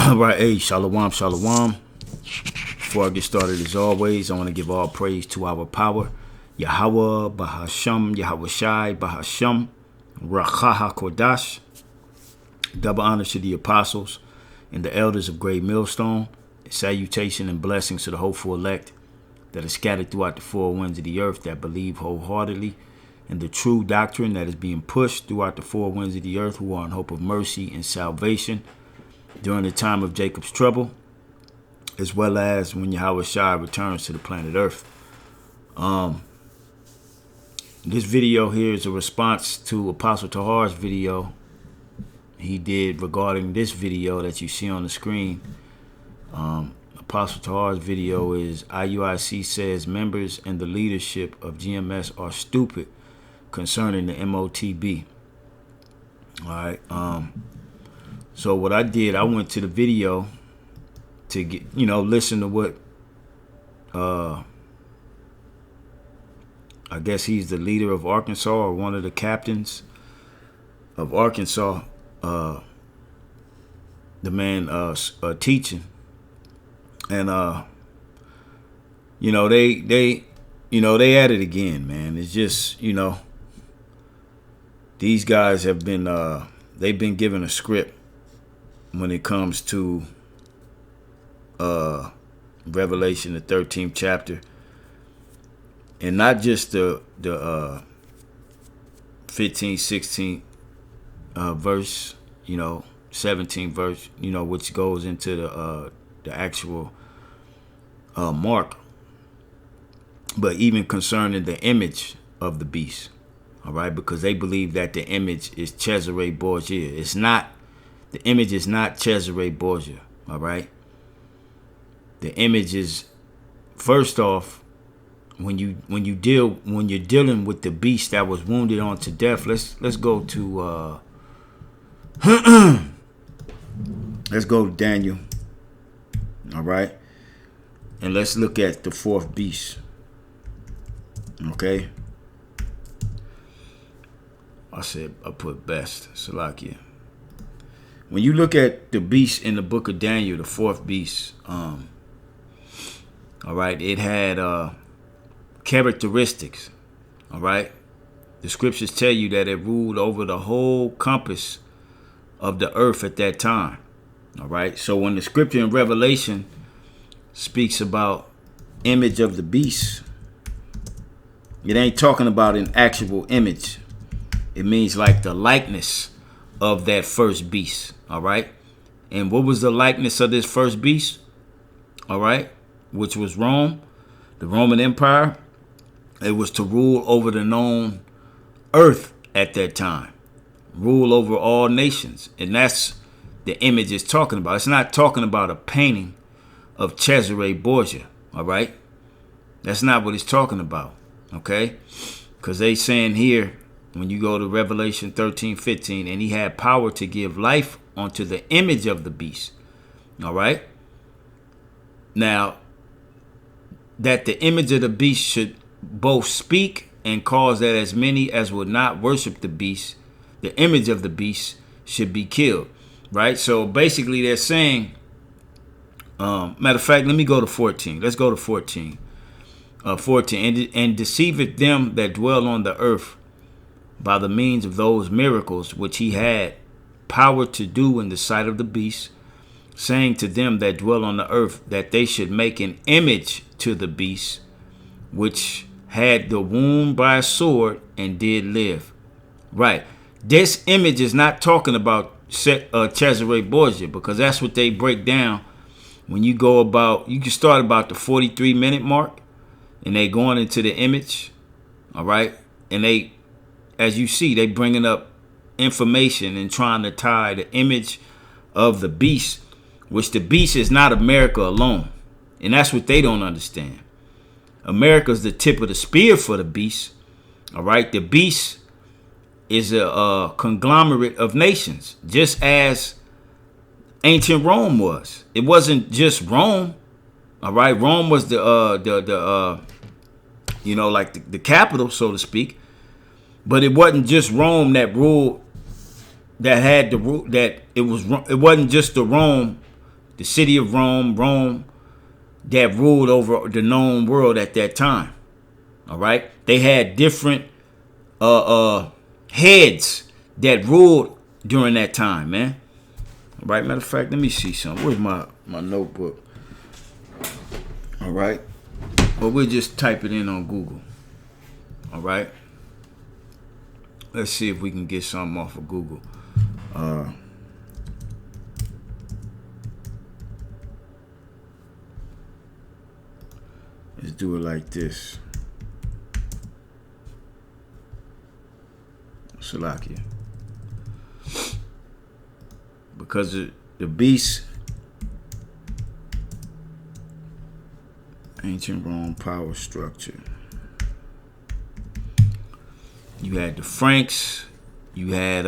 All right, hey, shalom, shalom. Before I get started, as always, I want to give all praise to our power, Yahweh, Bahasham, Yahweh Shai, Bahasham, Rachaha Kodash. Double honors to the apostles and the elders of Great Millstone. Salutation and blessings to the hopeful elect that are scattered throughout the four winds of the earth that believe wholeheartedly in the true doctrine that is being pushed throughout the four winds of the earth, who are in hope of mercy and salvation during the time of Jacob's trouble, as well as when Yahweh Shai returns to the planet Earth. This video here is a response to Apostle Tahar's video he did regarding this video that you see on the screen. Apostle Tahar's video is IUIC says members and the leadership of GMS are stupid concerning the MOTB. All right. So what I did, I went to the video to get, listen to what, I guess he's the leader of Arkansas or one of the captains of Arkansas, the man teaching. And, they at it again, man. It's just, these guys have been, they've been given a script when it comes to Revelation, the 13th chapter, and not just the 15, 16 verse, 17 verse, which goes into the actual mark, but even concerning the image of the beast. All right, because they believe that the image is Cesare Borgia. It's not. The image is not Cesare Borgia, all right? The image is, first off, when you're dealing with the beast that was wounded unto death. Let's go to let's go to Daniel, all right? And let's look at the fourth beast, okay? I put best, Salakia. When you look at the beast in the book of Daniel, the fourth beast, all right, it had characteristics, all right? The scriptures tell you that it ruled over the whole compass of the earth at that time, all right? So when the scripture in Revelation speaks about image of the beast, it ain't talking about an actual image. It means like the likeness of that first beast, all right? And what was the likeness of this first beast, all right? Which was Rome, the Roman Empire. It was to rule over the known earth at that time, rule over all nations. And that's the image it's talking about. It's not talking about a painting of Cesare Borgia, all right? That's not what it's talking about, okay? Because they saying here, when you go to Revelation 13:15, and he had power to give life unto the image of the beast. All right. Now, that the image of the beast should both speak and cause that as many as would not worship the beast, the image of the beast, should be killed. Right. So basically they're saying, matter of fact, let me go to 14. Let's go to 14. 14. And deceiveth them that dwell on the earth by the means of those miracles which he had power to do in the sight of the beast, saying to them that dwell on the earth that they should make an image to the beast, which had the wound by a sword and did live. Right. This image is not talking about Cesare Borgia, because that's what they break down when you go about, you can start about the 43-minute mark, and they going into the image, all right? And they, as you see, they bringing up information and trying to tie the image of the beast, which the beast is not America alone. And that's what they don't understand. America's the tip of the spear for the beast. All right. The beast is a conglomerate of nations, just as ancient Rome was. It wasn't just Rome. All right. Rome was the capital, so to speak. But it wasn't just Rome that ruled, that had the rule, that it wasn't just the Rome The city of Rome that ruled over the known world at that time. All right, they had different heads that ruled during that time, man. All right, matter of fact, let me see something. Where's my notebook? All right, well, we'll just type it in on Google. All right, let's see if we can get something off of Google. Let's do it like this. Salakia. Because the beast, ancient Rome power structure. You had the Franks, you had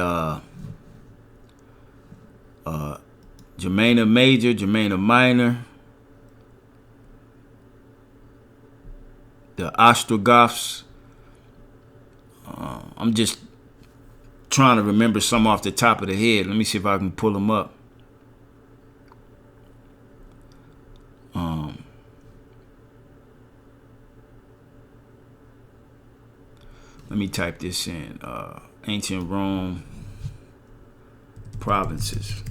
Germania Major, Germania Minor, the Ostrogoths. I'm just trying to remember some off the top of the head. Let me see if I can pull them up. Let me type this in. Ancient Rome provinces.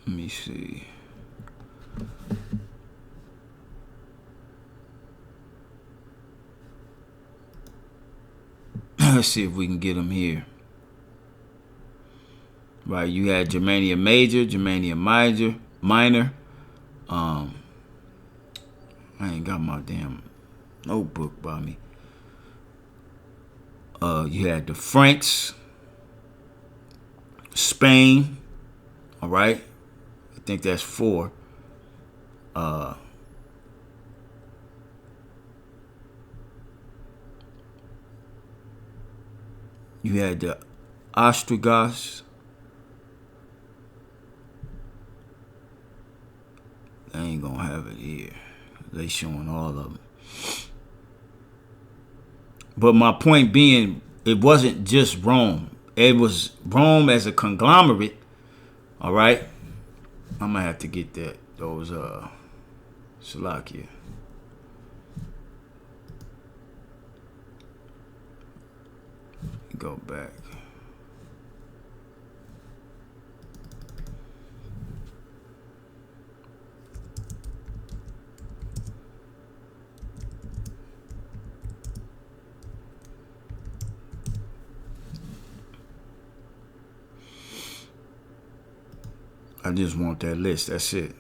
Let me see. Let's see if we can get them here. Right, you had Germania Major, Germania Minor. I ain't got my damn notebook by me. You had the Franks, Spain. All right, I think that's 4. You had the Ostrogoths. They ain't gonna have it here. They showing all of them. But my point being, it wasn't just Rome. It was Rome as a conglomerate. All right. I'm gonna have to get those Salakia. Go back. I just want that list. That's it.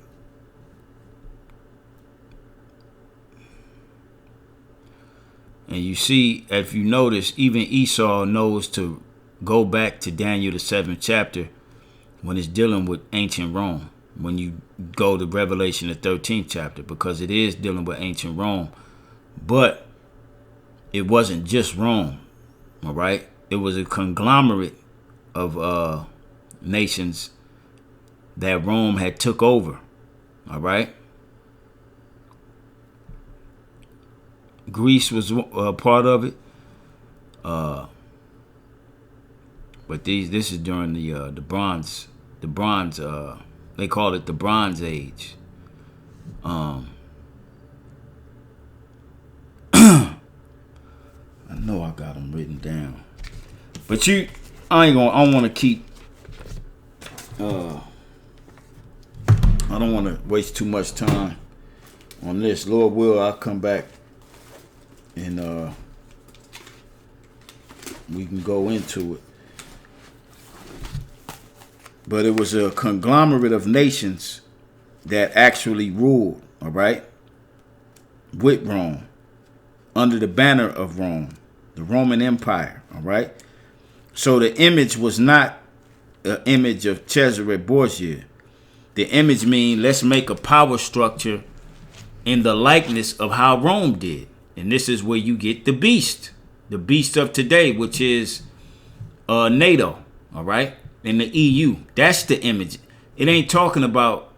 And you see, if you notice, even Esau knows to go back to Daniel the 7th chapter when it's dealing with ancient Rome. When you go to Revelation the 13th chapter, because it is dealing with ancient Rome. But it wasn't just Rome. All right. It was a conglomerate of nations that Rome had took over. All right. Greece was a part of it, but this is during the bronze. They call it the Bronze Age. I know I got them written down, but I don't want to keep. I don't want to waste too much time on this. Lord will, I'll come back. And we can go into it. But it was a conglomerate of nations that actually ruled, all right, with Rome, under the banner of Rome, the Roman Empire, all right. So the image was not an image of Cesare Borgia. The image means let's make a power structure in the likeness of how Rome did. And this is where you get the beast of today, which is NATO, all right, and the EU. That's the image. It ain't talking about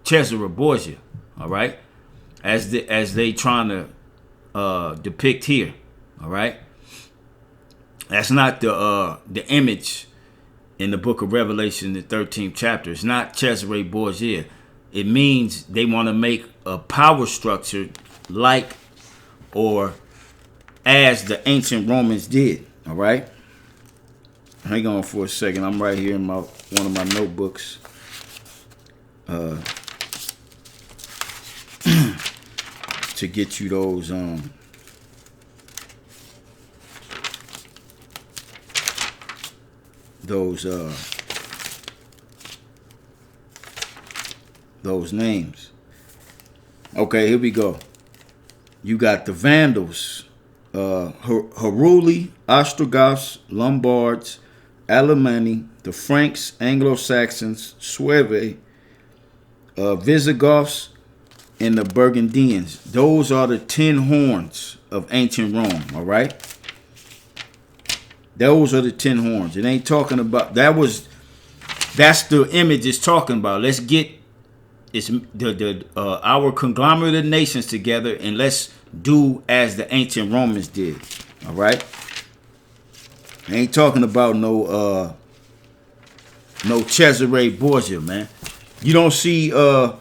Cesare Borgia, all right, as they trying to depict here, all right. That's not the image in the book of Revelation, the 13th chapter. It's not Cesare Borgia. It means they want to make a power structure like or as the ancient Romans did. All right. Hang on for a second. I'm right here in one of my notebooks. To get you those names. Okay, here we go. You got the Vandals, Heruli, Ostrogoths, Lombards, Alemanni, the Franks, Anglo-Saxons, Suevi, Visigoths, and the Burgundians. Those are the 10 horns of ancient Rome, all right? Those are the 10 horns. It ain't talking about, that's the image it's talking about. Let's get our conglomerate of nations together and let's do as the ancient Romans did, all right? I ain't talking about no Cesare Borgia, man. You don't see the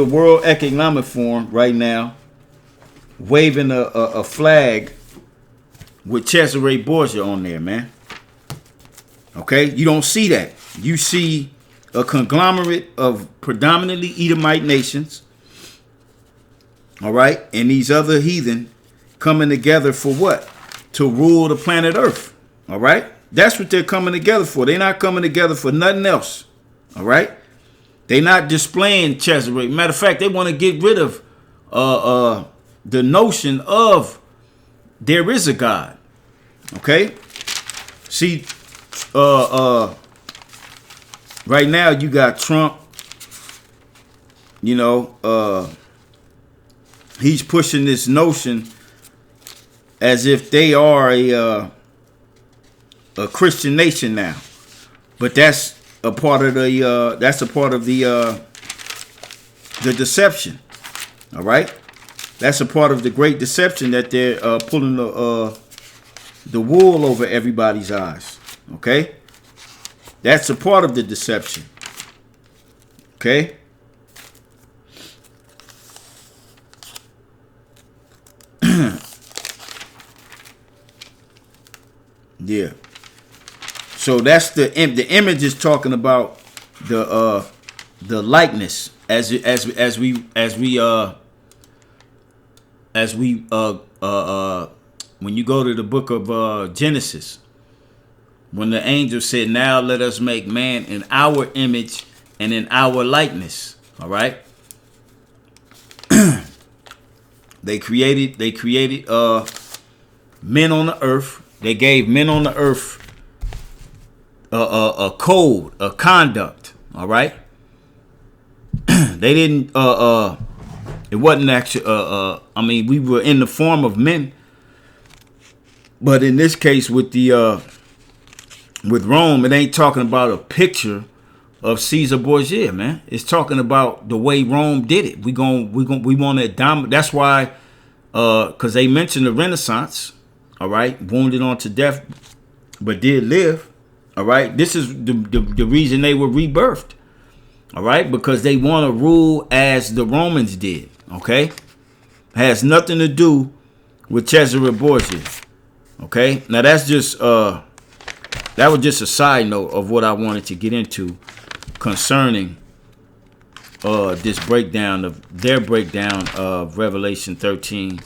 World Economic Forum right now waving a flag with Cesare Borgia on there, man. Okay? You don't see that. You see a conglomerate of predominantly Edomite nations, all right? And these other heathen coming together for what? To rule the planet Earth, all right? That's what they're coming together for. They're not coming together for nothing else, all right? They're not displaying Cesare. Matter of fact, they want to get rid of the notion of there is a God, okay? See, right now you got Trump, he's pushing this notion as if they are a Christian nation now, but that's a part of the deception. All right, that's a part of the great deception that they're pulling the wool over everybody's eyes. Okay, that's a part of the deception. Okay. Yeah. So that's the image is talking about the likeness as we when you go to the book of Genesis, when the angel said, "Now let us make man in our image and in our likeness." All right. They created men on the earth. They gave men on the earth a code, a conduct. All right. They didn't. It wasn't actually. I mean, we were in the form of men, but in this case, with Rome, it ain't talking about a picture of Caesar Borgia, man. It's talking about the way Rome did it. We want to dominate. That's why, because they mentioned the Renaissance. All right, wounded unto death, but did live. All right, this is the reason they were rebirthed. All right, because they want to rule as the Romans did. Okay, has nothing to do with Cesare Borgia. Okay, now that's just that was just a side note of what I wanted to get into concerning this breakdown of their breakdown of Revelation 13,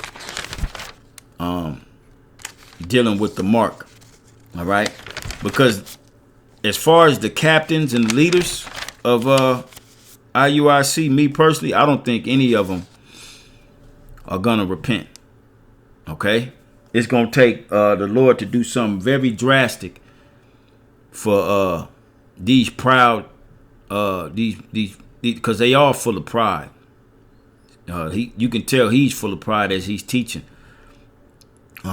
dealing with the mark. All right, because as far as the captains and leaders of IUIC, me personally, I don't think any of them are gonna repent. Okay, it's gonna take the Lord to do something very drastic for these proud these because they are full of pride. You can tell he's full of pride as he's teaching.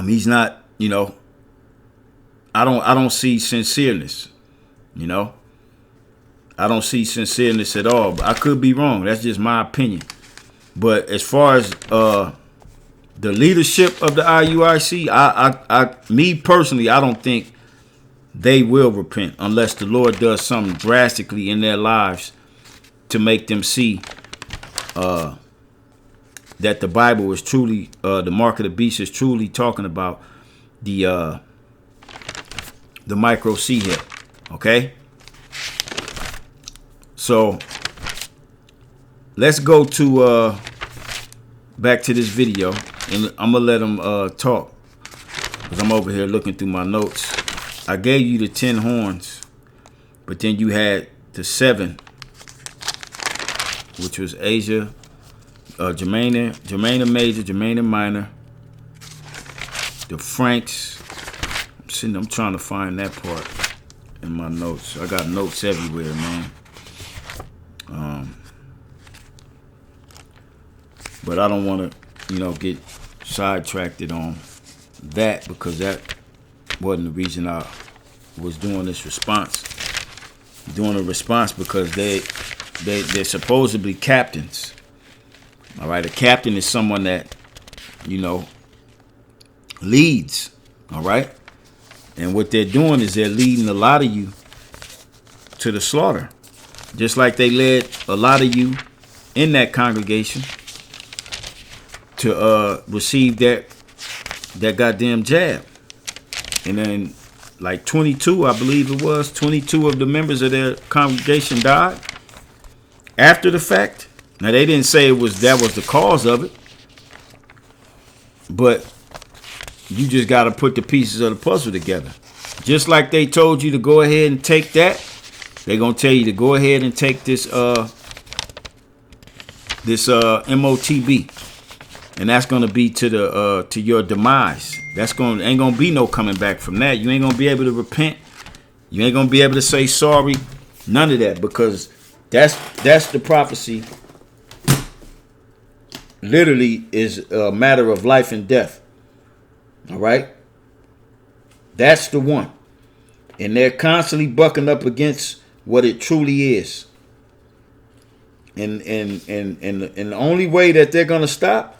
He's not, I don't see sincereness. I don't see sincereness at all. But I could be wrong. That's just my opinion. But as far as the leadership of the IUIC, me personally, I don't think they will repent unless the Lord does something drastically in their lives to make them see that the Bible is truly, the mark of the beast is truly talking about the micro C here. Okay? So let's go to back to this video, and I'm gonna let them talk, because I'm over here looking through my notes. I gave you the 10 horns, but then you had the 7, which was Asia, Germania Major, Germania Minor, the Franks. I'm trying to find that part in my notes. I got notes everywhere, man. But I don't want to, get sidetracked on that, because that wasn't the reason I was doing this response. Doing a response because they're supposedly captains. All right, a captain is someone that, leads. All right, and what they're doing is they're leading a lot of you to the slaughter, just like they led a lot of you in that congregation to receive that goddamn jab. And then like 22, I believe it was, 22 of the members of their congregation died after the fact. Now, they didn't say that was the cause of it, but you just got to put the pieces of the puzzle together. Just like they told you to go ahead and take that, they're going to tell you to go ahead and take this MOTB. And that's gonna be to your demise. Ain't gonna be no coming back from that. You ain't gonna be able to repent. You ain't gonna be able to say sorry. None of that, because that's the prophecy. Literally is a matter of life and death. All right, that's the one, and they're constantly bucking up against what it truly is. And the only way that they're gonna stop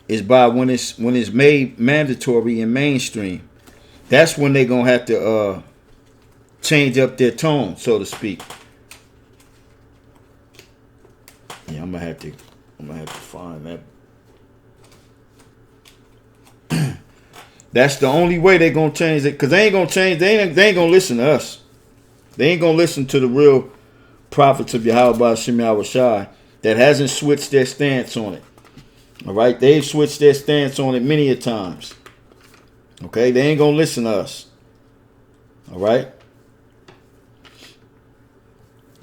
is by when it's made mandatory and mainstream. That's when they're gonna have to change up their tone, so to speak. Yeah, I'm gonna have to find that. That's the only way they're gonna change it, because they ain't gonna change. They ain't gonna listen to us. They ain't gonna listen to the real prophets of Yahweh Shem Yahushai that hasn't switched their stance on it. All right, they've switched their stance on it many a times. Okay, they ain't gonna listen to us. All right,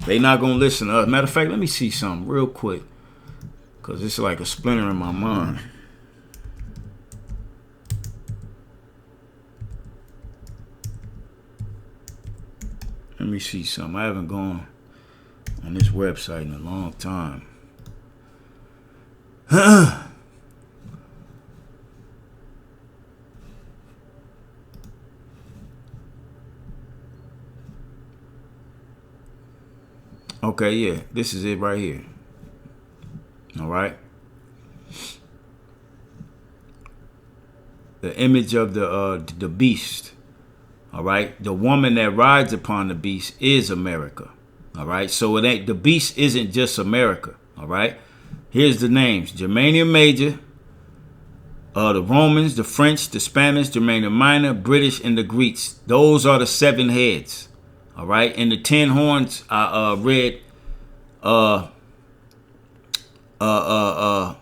they not gonna listen to us. Matter of fact, let me see something real quick, because it's like a splinter in my mind. Let me see something. I haven't gone on this website in a long time. Okay, yeah, this is it right here. All right. The image of the beast. All right. The woman that rides upon the beast is America. All right. So it ain't, the beast isn't just America. All right. Here's the names: Germania Major, the Romans, the French, the Spanish, Germania Minor, British, and the Greeks. Those are the 7 heads. All right. And the 10 horns, I read, or I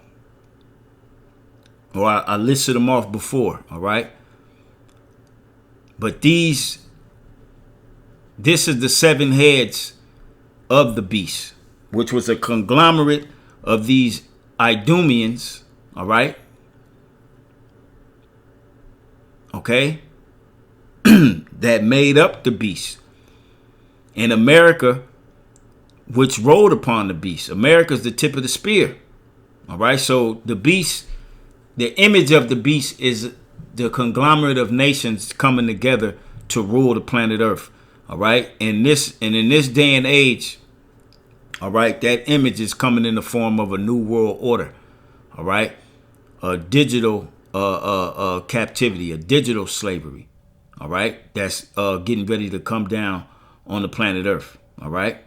listed them off before. All right. But this is the 7 heads of the beast, which was a conglomerate of these Idumeans. All right. Okay. That made up the beast. And America, which rode upon the beast. America's the tip of the spear. All right. So the beast, the image of the beast is the conglomerate of nations coming together to rule the planet Earth. All right. In this day and age, all right, that image is coming in the form of a new world order. All right. A digital captivity, a digital slavery. All right. That's getting ready to come down on the planet Earth. All right.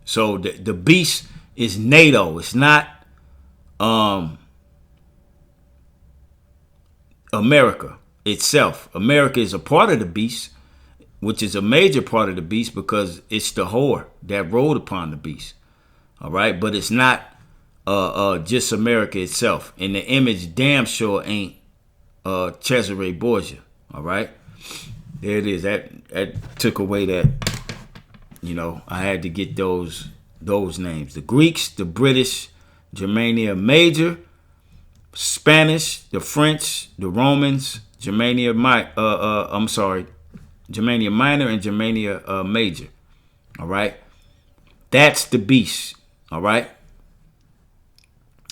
So the beast is NATO. It's not America itself. America is a part of the beast, which is a major part of the beast because it's the whore that rode upon the beast. All right. But it's not just America itself. And the image damn sure ain't Cesare Borgia. All right. There it is. That took away that, I had to get those names. The Greeks, the British, Germania Major, Spanish, the French, the Romans, Germania Minor and Germania Major. All right. That's the beast. All right.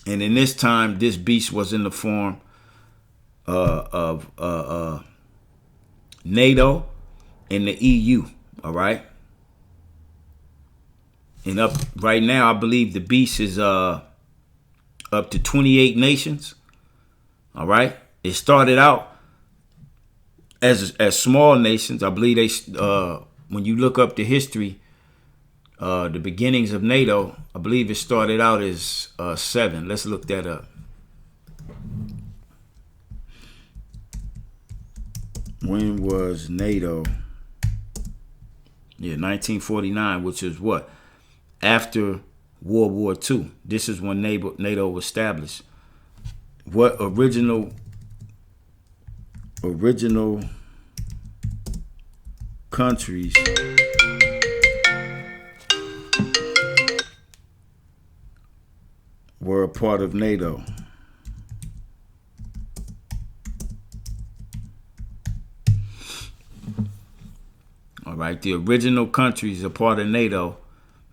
And in this time, this beast was in the form of NATO and the EU. All right. And up right now, I believe the beast is up to 28 nations. All right. It started out as small nations. I believe when you look up the history, the beginnings of NATO, I believe it started out as 7. Let's look that up. When was NATO? Yeah, 1949, which is what? After World War II. This is when NATO was established. What original countries were a part of NATO? All right, the original countries a part of NATO: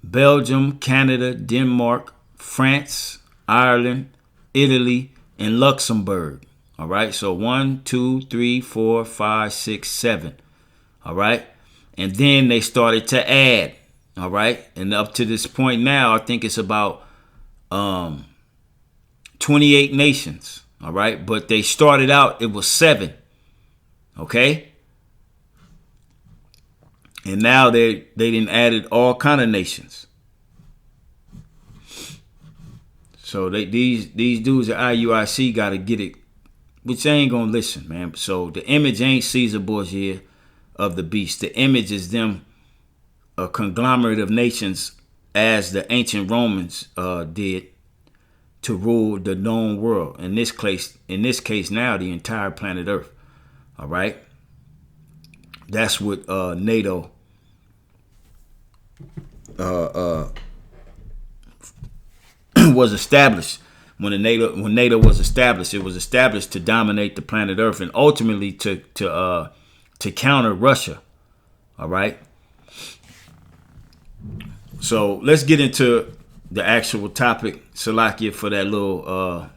Belgium, Canada, Denmark, France, Ireland, Italy, and Luxembourg. All right, so 1, 2, 3, 4, 5, 6, 7. All right, and then they started to add. All right, and up to this point now, I think it's about 28 nations. All right, but they started out, it was 7. Okay. And now they done added all kind of nations. So these dudes at IUIC got to get it, which they ain't gonna listen, man. So the image ain't Caesar Borgia of the beast. The image is them, a conglomerate of nations, as the ancient Romans did to rule the known world. In this case now, the entire planet Earth. All right. That's what NATO was established. When NATO was established, it was established to dominate the planet Earth and ultimately to counter Russia. All right. So let's get into the actual topic, Salakia, for that little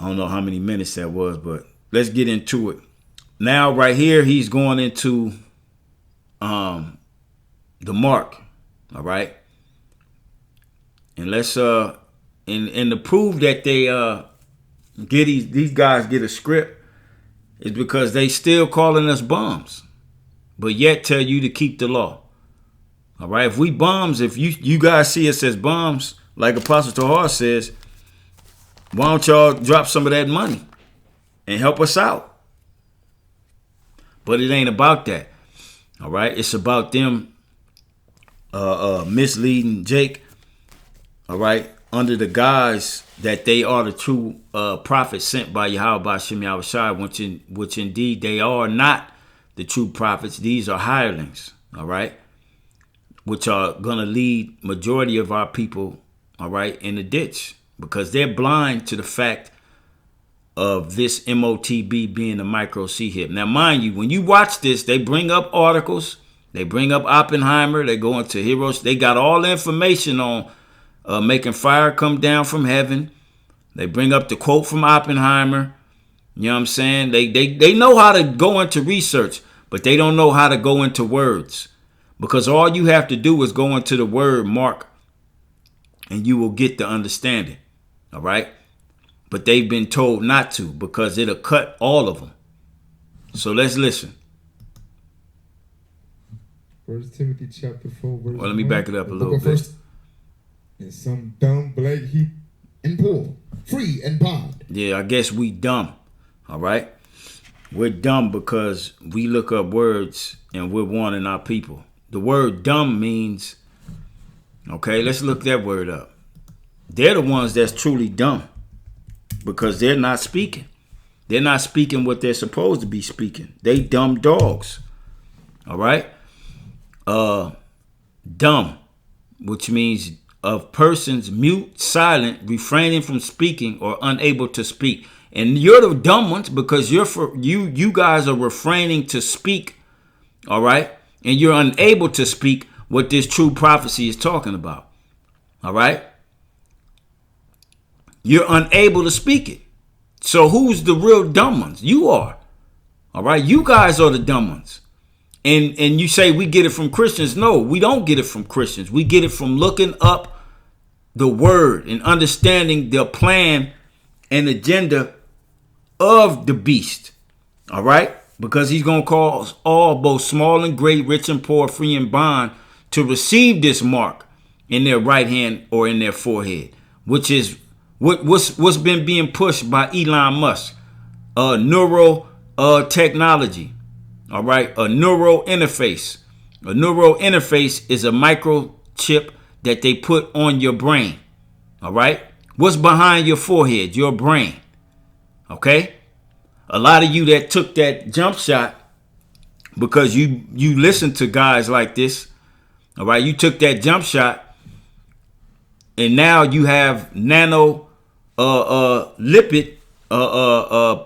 I don't know how many minutes that was, but let's get into it. Now, right here, he's going into the mark. All right. And let's and to prove that they get these guys get a script is because they still calling us bums, but yet tell you to keep the law. All right. If we bums, if you guys see us as bums, like Apostle Tahar says, why don't y'all drop some of that money and help us out? But it ain't about that. All right. It's about them misleading Jake. All right. Under the guise that they are the true prophets sent by Yahweh Ba'Shem Yahushua, which indeed they are not the true prophets. These are hirelings. All right. Which are going to lead majority of our people, all right, in the ditch. Because they're blind to the fact of this MOTB being a micro C-hip. Now, mind you, when you watch this, they bring up articles. They bring up Oppenheimer. They go into heroes. They got all the information on making fire come down from heaven. They bring up the quote from Oppenheimer. You know what I'm saying? They know how to go into research, but they don't know how to go into words. Because all you have to do is go into the word mark and you will get the understanding. All right? But they've been told not to because it'll cut all of them. So let's listen. 1 Timothy chapter 4, verse 1. Well, let me back it up a little bit. And some dumb, black heap and poor, free and bond. Yeah, I guess we dumb. All right? We're dumb because we look up words and we're warning our people. The word dumb means, okay, let's look that word up. They're the ones that's truly dumb because they're not speaking. They're not speaking what they're supposed to be speaking. They dumb dogs. All right? Dumb, which means of persons mute, silent, refraining from speaking or unable to speak. And you're the dumb ones because you guys are refraining to speak. All right? And you're unable to speak what this true prophecy is talking about. All right? You're unable to speak it. So who's the real dumb ones? You are. All right? You guys are the dumb ones. And you say we get it from Christians. No, we don't get it from Christians. We get it from looking up the word and understanding the plan and agenda of the beast. All right? Because he's going to cause all, both small and great, rich and poor, free and bond, to receive this mark in their right hand or in their forehead, which is what's been being pushed by Elon Musk. Neuro technology. All right. A neural interface. A neural interface is a microchip that they put on your brain. All right. What's behind your forehead? Your brain. Okay. A lot of you that took that jump shot because you listen to guys like this. All right. You took that jump shot and now you have nano lipid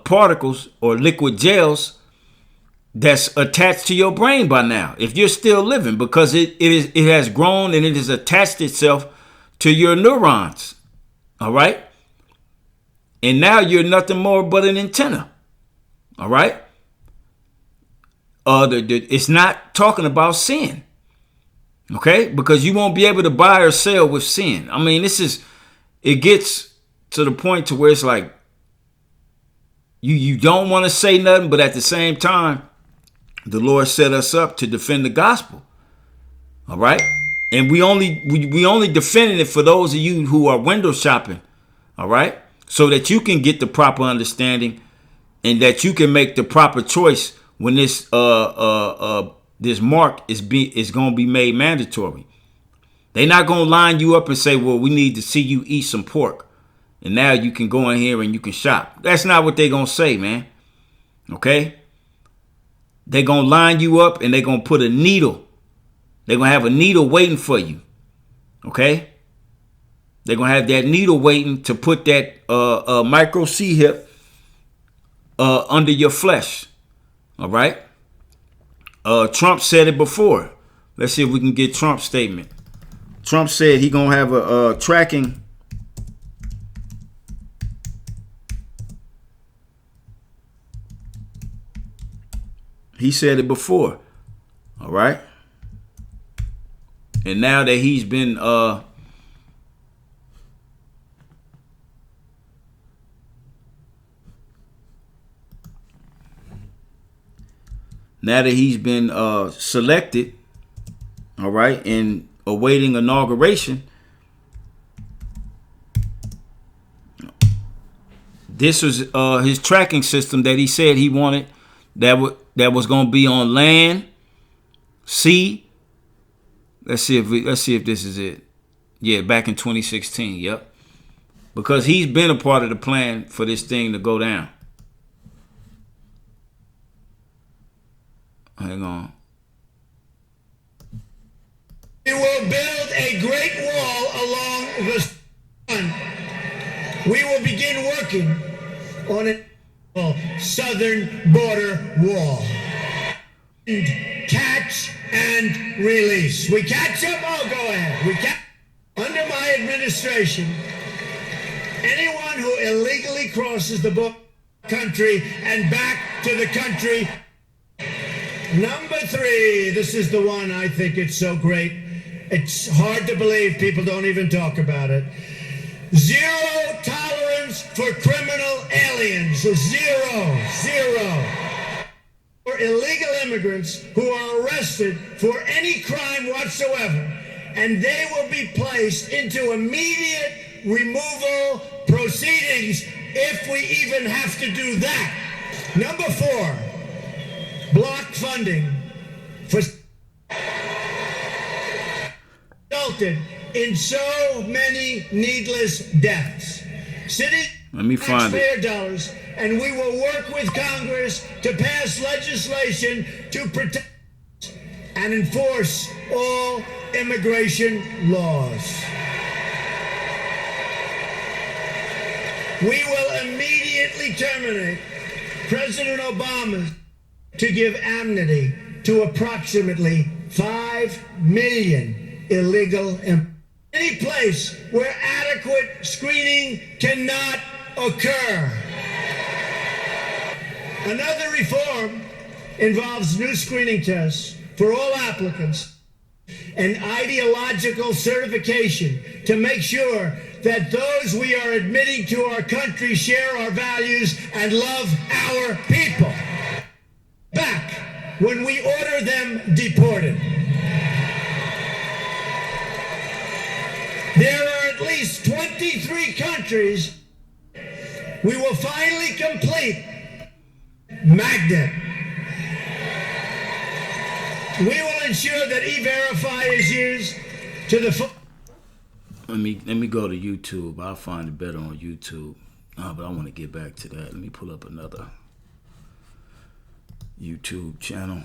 particles or liquid gels that's attached to your brain by now, if you're still living, because it has grown and it has attached itself to your neurons. All right. And now you're nothing more but an antenna. All right. It's not talking about sin. Okay. Because you won't be able to buy or sell with sin. I mean, it gets to the point to where it's like you don't want to say nothing, but at the same time, the Lord set us up to defend the gospel. All right. And we only defending it for those of you who are window shopping. All right. So that you can get the proper understanding and that you can make the proper choice when this this mark is going to be made mandatory. They're not going to line you up and say, well, we need to see you eat some pork. And now you can go in here and you can shop. That's not what they're going to say, man. Okay. They're going to line you up and they're going to put a needle. They're going to have a needle waiting for you. Okay? They're going to have that needle waiting to put that micro C-hip under your flesh. All right? Trump said it before. Let's see if we can get Trump's statement. Trump said he going to have a tracking. He said it before. All right. And now that he's been now that he's been selected, all right, and awaiting inauguration, this was his tracking system that he said he wanted that was going to be on land, sea. Let's see if this is it. Yeah, back in 2016. Yep. Because he's been a part of the plan for this thing to go down. Hang on. We will build a great wall along the sun. We will begin working on a southern border wall. And catch and release. We catch them, oh, go ahead. We catch. Under my administration, anyone who illegally crosses the border country and back to the country. Number 3, this is the one I think it's so great. It's hard to believe people don't even talk about it. Zero tolerance for criminal aliens. Zero. For illegal immigrants who are arrested for any crime whatsoever, and they will be placed into immediate removal proceedings if we even have to do that. Number 4, block funding for resulted in so many needless deaths. City Let me find taxpayer it. dollars, and we will work with Congress to pass legislation to protect and enforce all immigration laws. We will immediately terminate President Obama's to give amnesty to approximately 5 million illegal immigrants. Any place where adequate screening cannot occur. Another reform involves new screening tests for all applicants and ideological certification to make sure that those we are admitting to our country share our values and love our people. Back when we order them deported. There are at least 23 countries we will finally complete Magnet. We will ensure that E-Verify is used to the full. Let me go to YouTube. I'll find it better on YouTube. But I want to get back to that. Let me pull up another YouTube channel,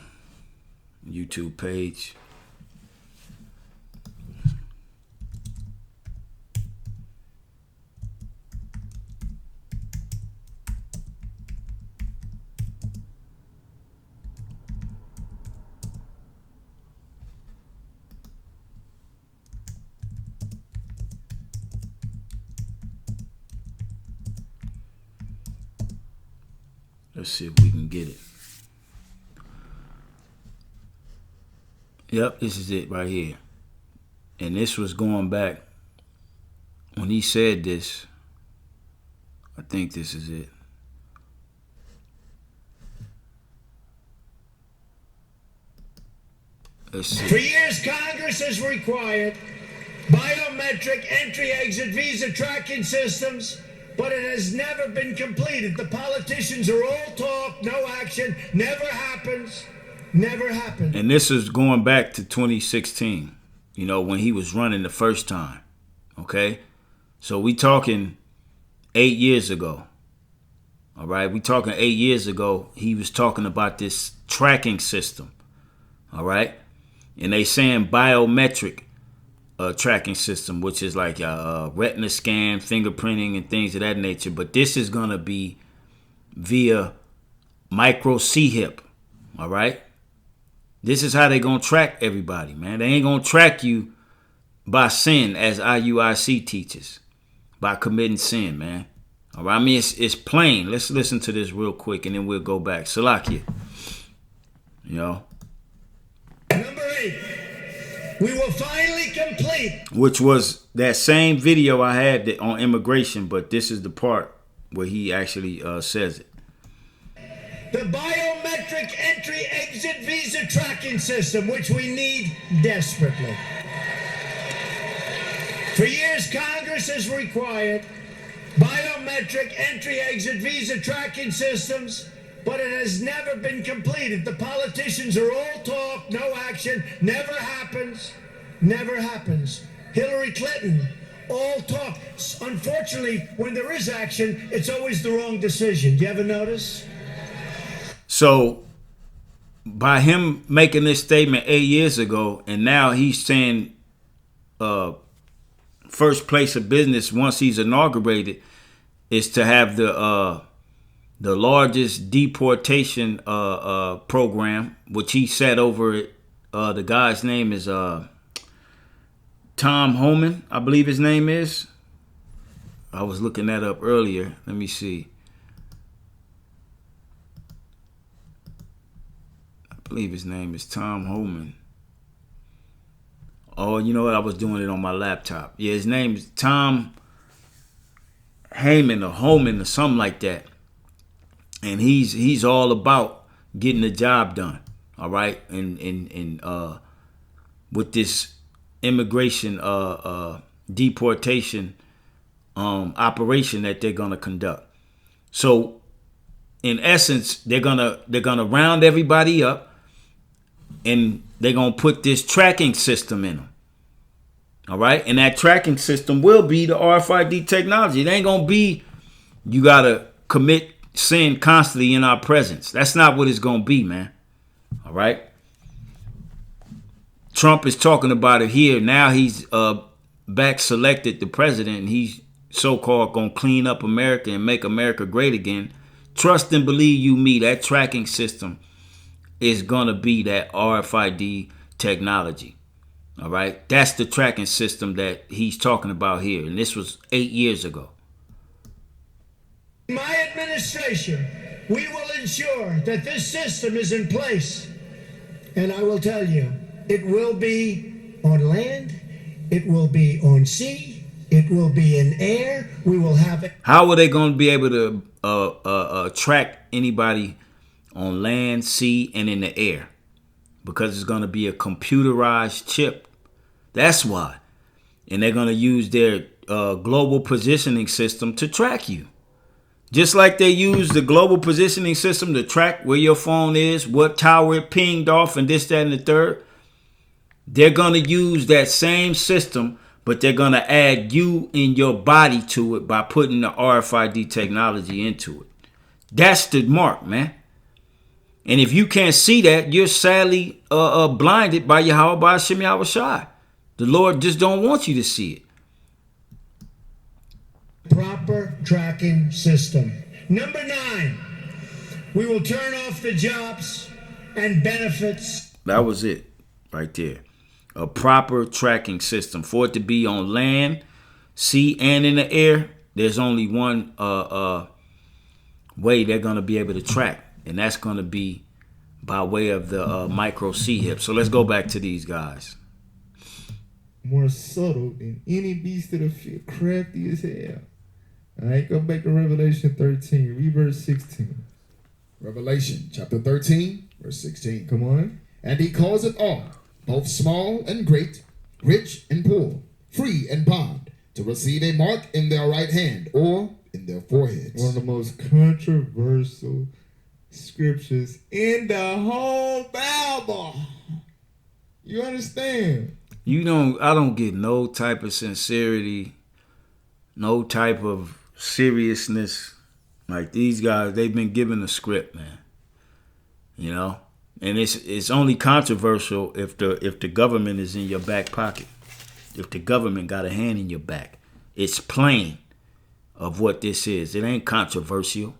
YouTube page. Let's see if we can get it. Yep, this is it right here. And this was going back when he said this. I think this is it. Let's see. For years, Congress has required biometric entry-exit visa tracking systems, but it has never been completed. The politicians are all talk, no action, never happens. Never happened. And this is going back to 2016, you know, when he was running the first time. Okay? So we talking 8 years ago. All right? We talking 8 years ago. He was talking about this tracking system. All right? And they saying biometric tracking system, which is like a retina scan, fingerprinting, and things of that nature. But this is going to be via micro C-hip. All right? This is how they going to track everybody, man. They ain't going to track you by sin, as IUIC teaches, by committing sin, man. All right, I mean, it's plain. Let's listen to this real quick, and then we'll go back. Salakia, you know. Number 8, we will finally complete. Which was that same video I had on immigration, but this is the part where he actually says it. The biometric entry-exit visa tracking system, which we need desperately. For years, Congress has required biometric entry-exit visa tracking systems, but it has never been completed. The politicians are all talk, no action, never happens, never happens. Hillary Clinton, all talk. Unfortunately, when there is action, it's always the wrong decision. Do you ever notice? So, by him making this statement 8 years ago, and now he's saying first place of business once he's inaugurated is to have the largest deportation program, which he sat over it. The guy's name is Tom Homan, I believe his name is. I was looking that up earlier. Let me see. believe his name is Tom Homan. Oh, you know what? I was doing it on my laptop. Yeah, his name is Tom Heyman or Homan or something like that. And he's all about getting the job done. All right, and with this immigration deportation operation that they're gonna conduct. So in essence, they're gonna round everybody up, and they're gonna put this tracking system in them. All right, and that tracking system will be the RFID technology. It ain't gonna be you gotta commit sin constantly in our presence. That's not what it's gonna be, man. All right. Trump is talking about it here. Now he's back selected the president, and he's so-called gonna clean up America and make America great again. Trust and believe you me, that tracking system is gonna be that RFID technology. All right, that's the tracking system that he's talking about here, and this was 8 years ago. In my administration, we will ensure that this system is in place, and I will tell you, it will be on land, it will be on sea, it will be in air. We will have it. How are they going to be able to track anybody on land, sea, and in the air? Because it's going to be a computerized chip. That's why. And they're going to use their global positioning system to track you. Just like they use the global positioning system to track where your phone is, what tower it pinged off, and this, that, and the third. They're going to use that same system, but they're going to add you and your body to it by putting the RFID technology into it. That's the mark, man. And if you can't see that, you're sadly blinded by Yahweh Hashem Yahushai. The Lord just don't want you to see it. Proper tracking system. Number 9, we will turn off the jobs and benefits. That was it right there. A proper tracking system. For it to be on land, sea, and in the air, there's only one way they're going to be able to track, and that's going to be by way of the micro C-hip. So let's go back to these guys. More subtle than any beast of the field, crafty as hell. All right, go back to Revelation 13, read verse 16. Revelation chapter 13, verse 16. Come on. And he calls it all, both small and great, rich and poor, free and bond, to receive a mark in their right hand or in their foreheads. One of the most controversial scriptures in the whole Bible. You understand? I don't get no type of sincerity, no type of seriousness. Like these guys, they've been given a script, man. You know? And it's only controversial if the government is in your back pocket. If the government got a hand in your back. It's plain of what this is. It ain't controversial.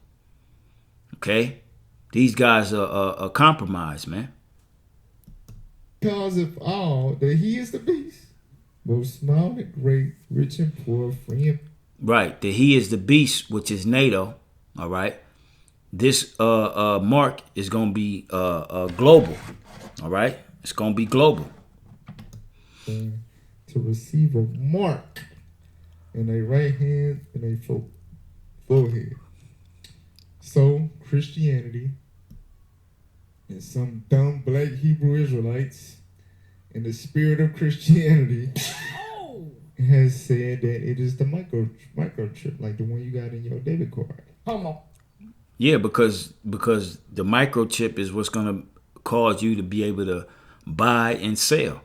Okay? These guys are compromised, man. Because of all that he is the beast, both small and great, rich and poor, free and... Right. That he is the beast, which is NATO. All right. This mark is going to be global. All right. It's going to be global. To receive a mark in their right hand and their forehead. So, Christianity and some dumb black Hebrew Israelites in the spirit of Christianity has said that it is the microchip, like the one you got in your debit card. Yeah, because the microchip is what's going to cause you to be able to buy and sell.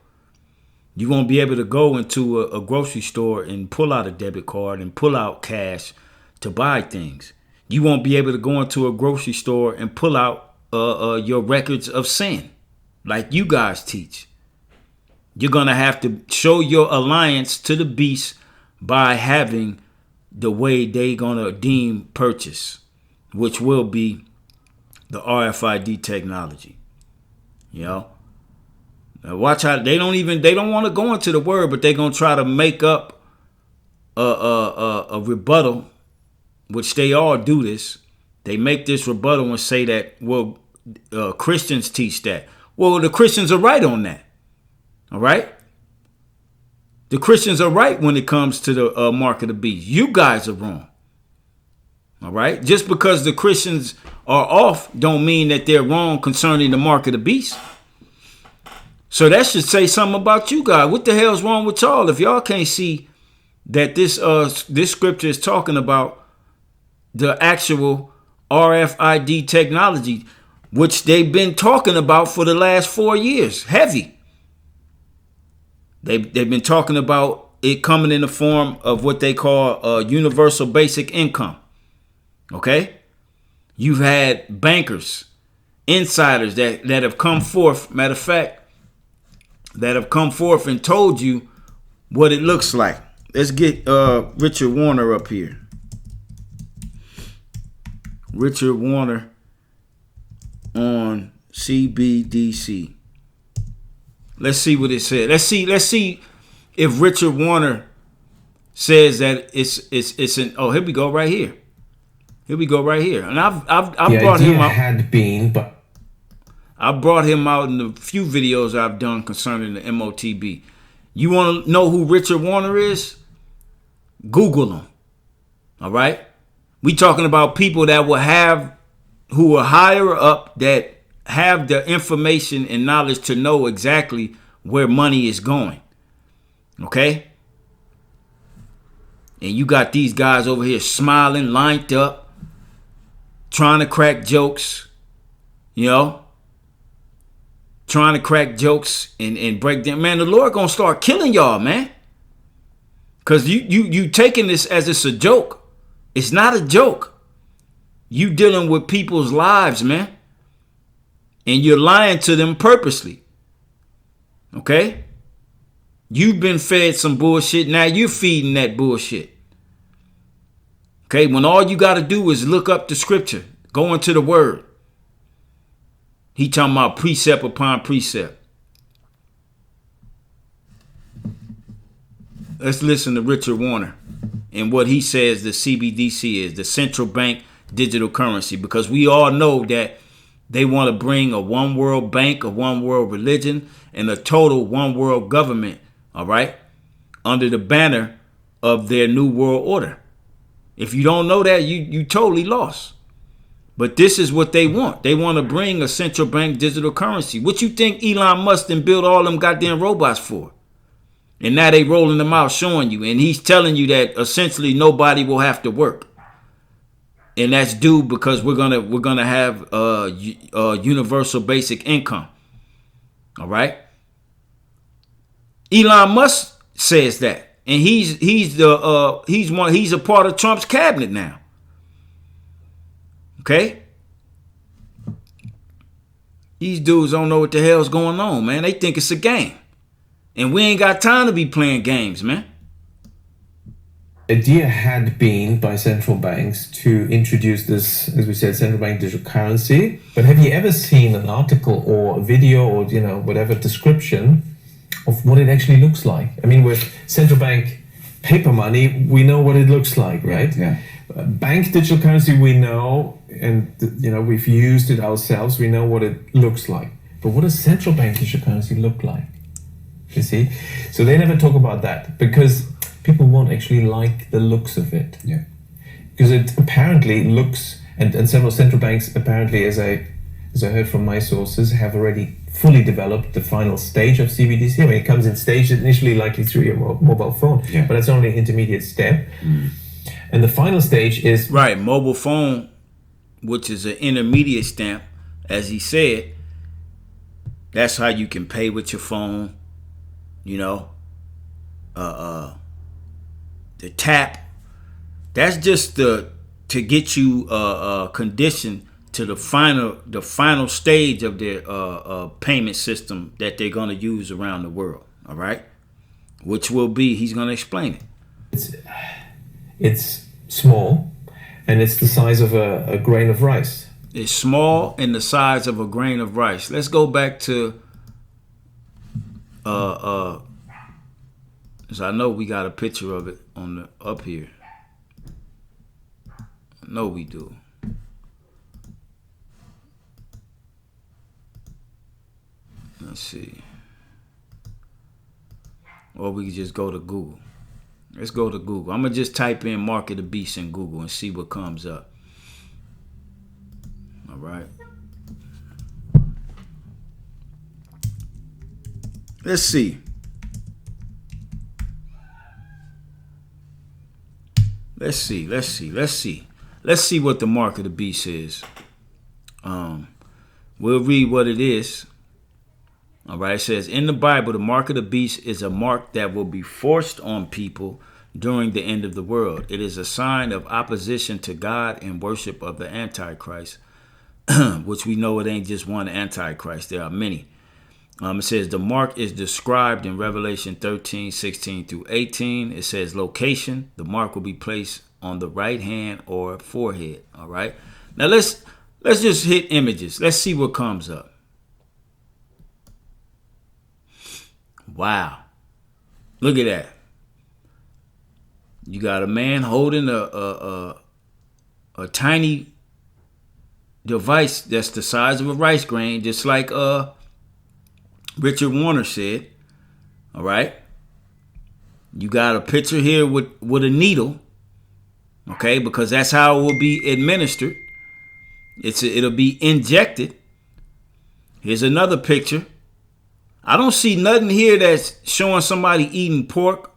You won't be able to go into a grocery store and pull out a debit card and pull out cash to buy things. You won't be able to go into a grocery store and pull out your records of sin like you guys teach. You're going to have to show your alliance to the beast by having the way they going to deem purchase, which will be the RFID technology. You know? Now watch how they don't want to go into the word, but they're going to try to make up a rebuttal, which they all do this. They make this rebuttal and say that, well, Christians teach that. Well, the Christians are right on that. All right? The Christians are right when it comes to the mark of the beast. You guys are wrong. All right? Just because the Christians are off don't mean that they're wrong concerning the mark of the beast. So that should say something about you guys. What the hell's wrong with y'all if y'all can't see that this scripture is talking about the actual RFID technology, which they've been talking about for the last 4 years. Heavy. They've been talking about it coming in the form of what they call universal basic income. Okay? You've had bankers, insiders that have come forth, matter of fact, that have come forth and told you what it looks like. Let's get Richard Warner up here. Richard Warner on CBDC. Let's see what it said. Let's see if Richard Warner says that it's an. Oh, here we go right here. Here we go right here. And I've brought him out. Had been, but I brought him out in the few videos I've done concerning the MOTB. You want to know who Richard Warner is? Google him. All right. We talking about people that who are higher up, that have the information and knowledge to know exactly where money is going. Okay? And you got these guys over here smiling, lined up, trying to crack jokes, trying to crack jokes and break them. Man, the Lord gonna start killing y'all, man. Because you taking this as it's a joke. It's not a joke. You dealing with people's lives, man. And you're lying to them purposely. Okay? You've been fed some bullshit. Now you're feeding that bullshit. Okay? When all you got to do is look up the scripture. Go into the word. He talking about precept upon precept. Let's listen to Richard Warner and what he says the CBDC is, the central bank digital currency, because we all know that they want to bring a one world bank, a one world religion, and a total one world government, all right, under the banner of their new world order. If you don't know that, you totally lost. But this is what they want. They want to bring a central bank digital currency. What you think Elon Musk done built all them goddamn robots for? And now they rolling them out showing you. And he's telling you that essentially nobody will have to work. And that's due because we're gonna have universal basic income. All right. Elon Musk says that, and he's a part of Trump's cabinet now. Okay. These dudes don't know what the hell's going on, man. They think it's a game, and we ain't got time to be playing games, man. idea had been by central banks to introduce this, as we said, central bank digital currency. But have you ever seen an article or a video or, whatever description of what it actually looks like? I mean, with central bank paper money, we know what it looks like, right? Yeah. Bank digital currency, we know, and we've used it ourselves. We know what it looks like. But what does central bank digital currency look like? You see? So they never talk about that because people won't actually like the looks of it. Yeah. Because it apparently looks, and several central banks apparently, as I heard from my sources, have already fully developed the final stage of CBDC. I mean, it comes in stages, initially likely through your mobile phone, Yeah. but that's only an intermediate step. And the final stage is... Right, mobile phone, which is an intermediate stamp, as he said. That's how you can pay with your phone, the tap. That's just to get you conditioned to the final stage of their payment system that they're going to use around the world. All right, which will be, he's going to explain it. It's small, and it's the size of a grain of rice. It's small and the size of a grain of rice. Let's go back to because I know we got a picture of it on the up here. I know we do. Let's see. Or we can just go to Google. Let's go to Google. I'm going to just type in Mark of the Beast in Google and see what comes up. All right. Let's see. Let's see what the Mark of the Beast is. We'll read what it is. All right, it says, in the Bible, the mark of the beast is a mark that will be forced on people during the end of the world. It is a sign of opposition to God and worship of the Antichrist, which we know it ain't just one Antichrist. There are many. It says the mark is described in Revelation 13, 16 through 18. It says location. The mark will be placed on the right hand or forehead. All right. Now let's just hit images. Let's see what comes up. Wow. Look at that. You got a man holding a tiny device that's the size of a rice grain, just like Richard Warner said. All right. You got a picture here with a needle. Okay, because that's how it will be administered. It'll be injected. Here's another picture. I don't see nothing here that's showing somebody eating pork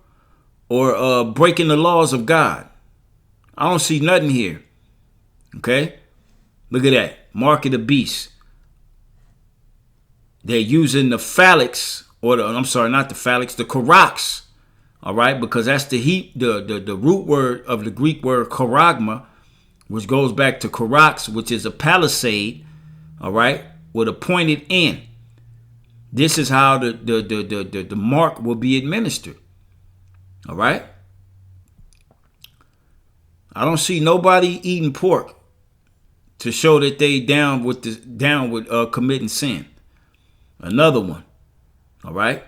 or breaking the laws of God. I don't see nothing here. Okay? Look at that. Mark of the beast. They're using the phallics, the karox. All right? Because that's the root word of the Greek word charagma, which goes back to karox, which is a palisade. All right? With a pointed end. This is how the mark will be administered. All right. I don't see nobody eating pork to show that they down with committing sin. Another one. All right.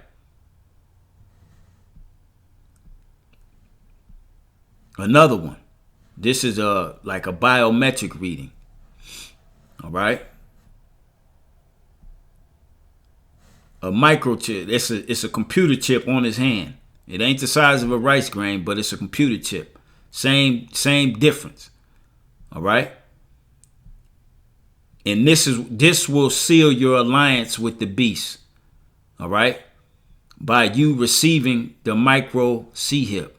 Another one. This is like a biometric reading. All right. A microchip. It's a computer chip on his hand. It ain't the size of a rice grain, but it's a computer chip. Same difference. All right. And this will seal your alliance with the beast. All right. By you receiving the micro C-hip.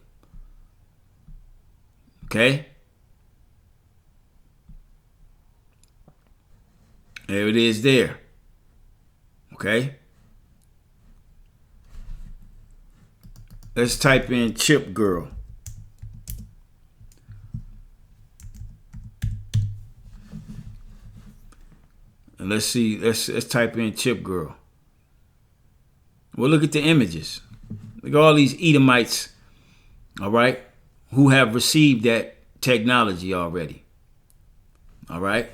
Okay. There it is there. Okay. Let's type in Chip Girl. And let's see, let's type in Chip Girl. Well, look at the images. Look at all these Edomites, all right, who have received that technology already. All right.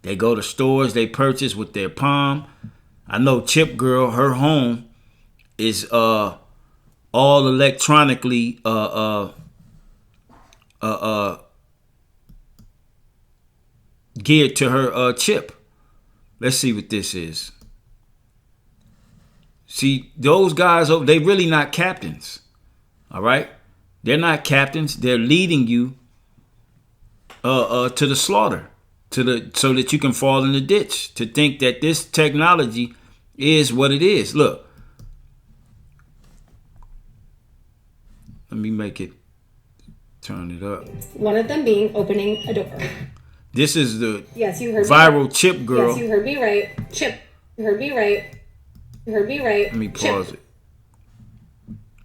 They go to stores, they purchase with their palm. I know Chip Girl, her home is all electronically geared to her chip. Let's see what this is. See, those guys, they really not captains. All right? They're not captains. They're leading you to the slaughter, so that you can fall in the ditch, to think that this technology is what it is. Look. Let me turn it up. One of them being opening a door. This is the you heard viral me. Chip Girl. Yes, you heard me right. Chip. You heard me right. You heard me right. Let me pause it.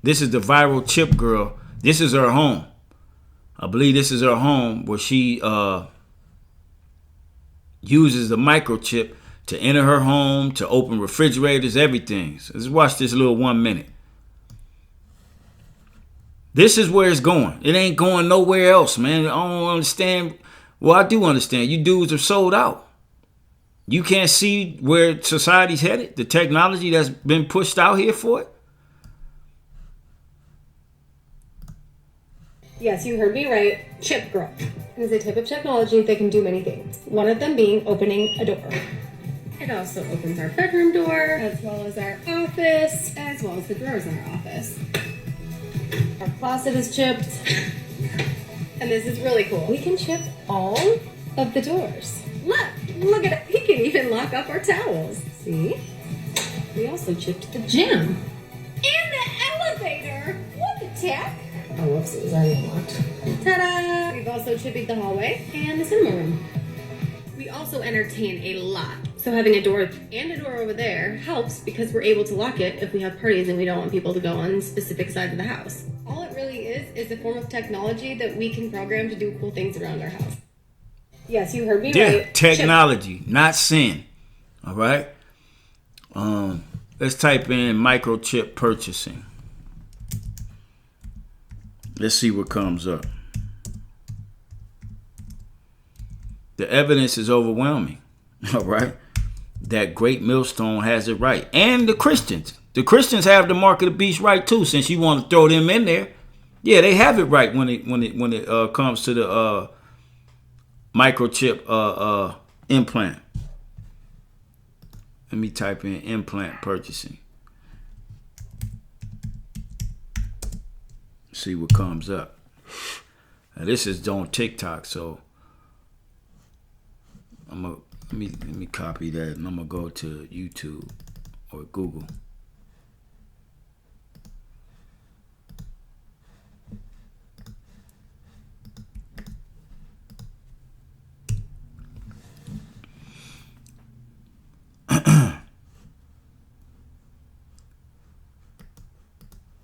This is the viral Chip Girl. This is her home. I believe this is her home where she uses the microchip to enter her home, to open refrigerators, everything. So let's watch this little 1 minute. This is where it's going. It ain't going nowhere else, man. I don't understand. Well, I do understand. You dudes are sold out. You can't see where society's headed, the technology that's been pushed out here for it. Yes, you heard me right. Chip Girl. It is a type of technology that can do many things. One of them being opening a door. It also opens our bedroom door, as well as our office, as well as the drawers in our office. Our closet is chipped. And this is really cool. We can chip all of the doors. Look at it. He can even lock up our towels. See? We also chipped the gym. And the elevator. What the tech? Oh, whoops, it was already unlocked. Ta-da! We've also chipped the hallway and the cinema room. We also entertain a lot. So having a door and a door over there helps because we're able to lock it if we have parties and we don't want people to go on specific sides of the house. All it really is a form of technology that we can program to do cool things around our house. Yes, you heard me right. Technology, not sin. All right. Let's type in microchip purchasing. Let's see what comes up. The evidence is overwhelming. All right. That Great Millstone has it right. And the Christians. The Christians have the mark of the beast right too, since you want to throw them in there. Yeah, they have it right when it comes to the microchip implant. Let me type in implant purchasing. See what comes up. Now, this is on TikTok, so let me copy that, and I'm gonna go to YouTube or Google.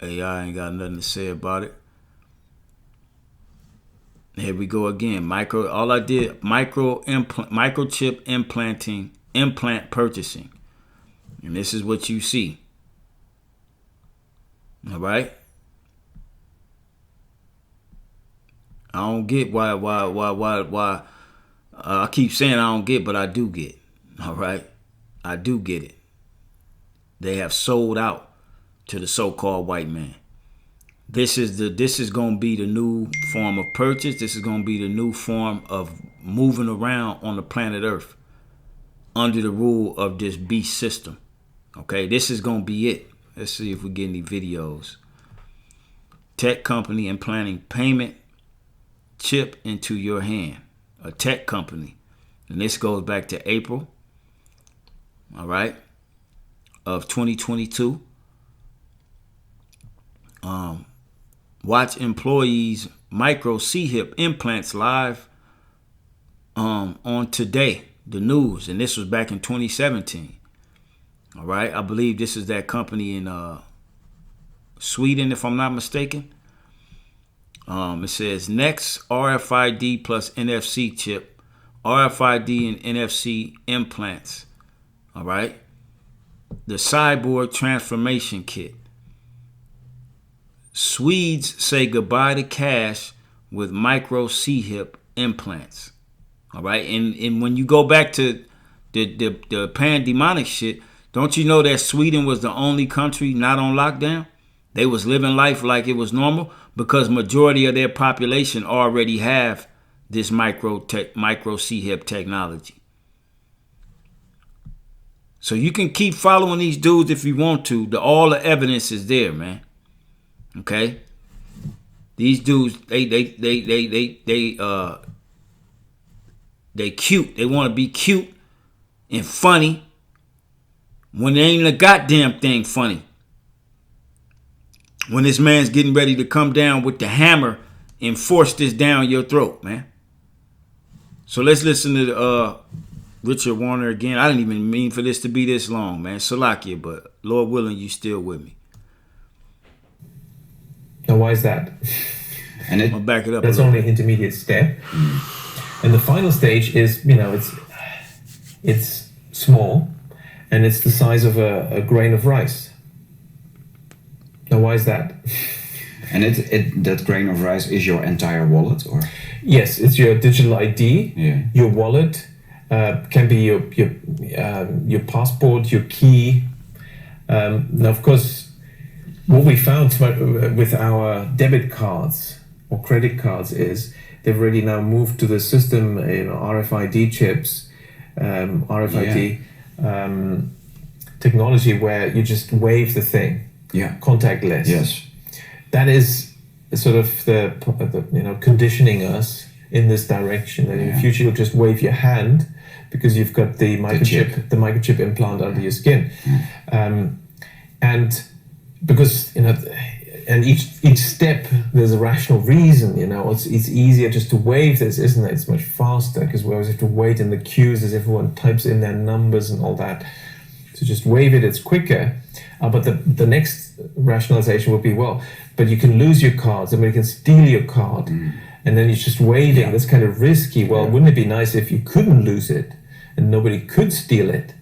AI ain't got nothing to say about it. Here we go again. Microchip implant purchasing. And this is what you see. All right. I don't get why I keep saying I don't get, but I do get. All right. I do get it. They have sold out to the so-called white man. This is going to be the new form of purchase. This is going to be the new form of moving around on the planet Earth under the rule of this beast system. Okay, this is going to be it. Let's see if we get any videos. Tech company implanting payment chip into your hand. A tech company. And this goes back to April, all right, of 2022. Watch employees micro C-hip implants live on Today, the news. And this was back in 2017. All right. I believe this is that company in Sweden, if I'm not mistaken. It says next RFID plus NFC chip, RFID and NFC implants. All right. The cyborg transformation kit. Swedes say goodbye to cash with micro C-hip implants. All right. And when you go back to the pandemonic shit, don't you know that Sweden was the only country not on lockdown? They was living life like it was normal because majority of their population already have this micro C-hip technology. So you can keep following these dudes if you want to. All the evidence is there, man. Okay, these dudes, they cute. They want to be cute and funny when they ain't a goddamn thing funny. When this man's getting ready to come down with the hammer and force this down your throat, man. So let's listen to Richard Warner again. I didn't even mean for this to be this long, man. Salakia, but Lord willing, you still with me. Now, why is that? And I'll back it up. That's only an intermediate step. And the final stage is, it's small and it's the size of a grain of rice. Now, why is that? And that grain of rice is your entire wallet, or? Yes, it's your digital ID, your wallet, can be your passport, your key. Now, of course, what we found with our debit cards or credit cards is they've already now moved to the system, RFID chips, RFID technology where you just wave the thing, contactless. Yes. That is sort of the conditioning us in this direction. That in the future you'll just wave your hand because you've got the microchip implant under your skin, and because and each step there's a rational reason. It's easier just to wave this, isn't it? It's much faster because we always have to wait in the queues as everyone types in their numbers and all that. So just wave it, it's quicker. But the next rationalization will be, but you can lose your card, somebody can steal your card, and then you're just waving. That's kind of risky. Wouldn't it be nice if you couldn't lose it and nobody could steal it?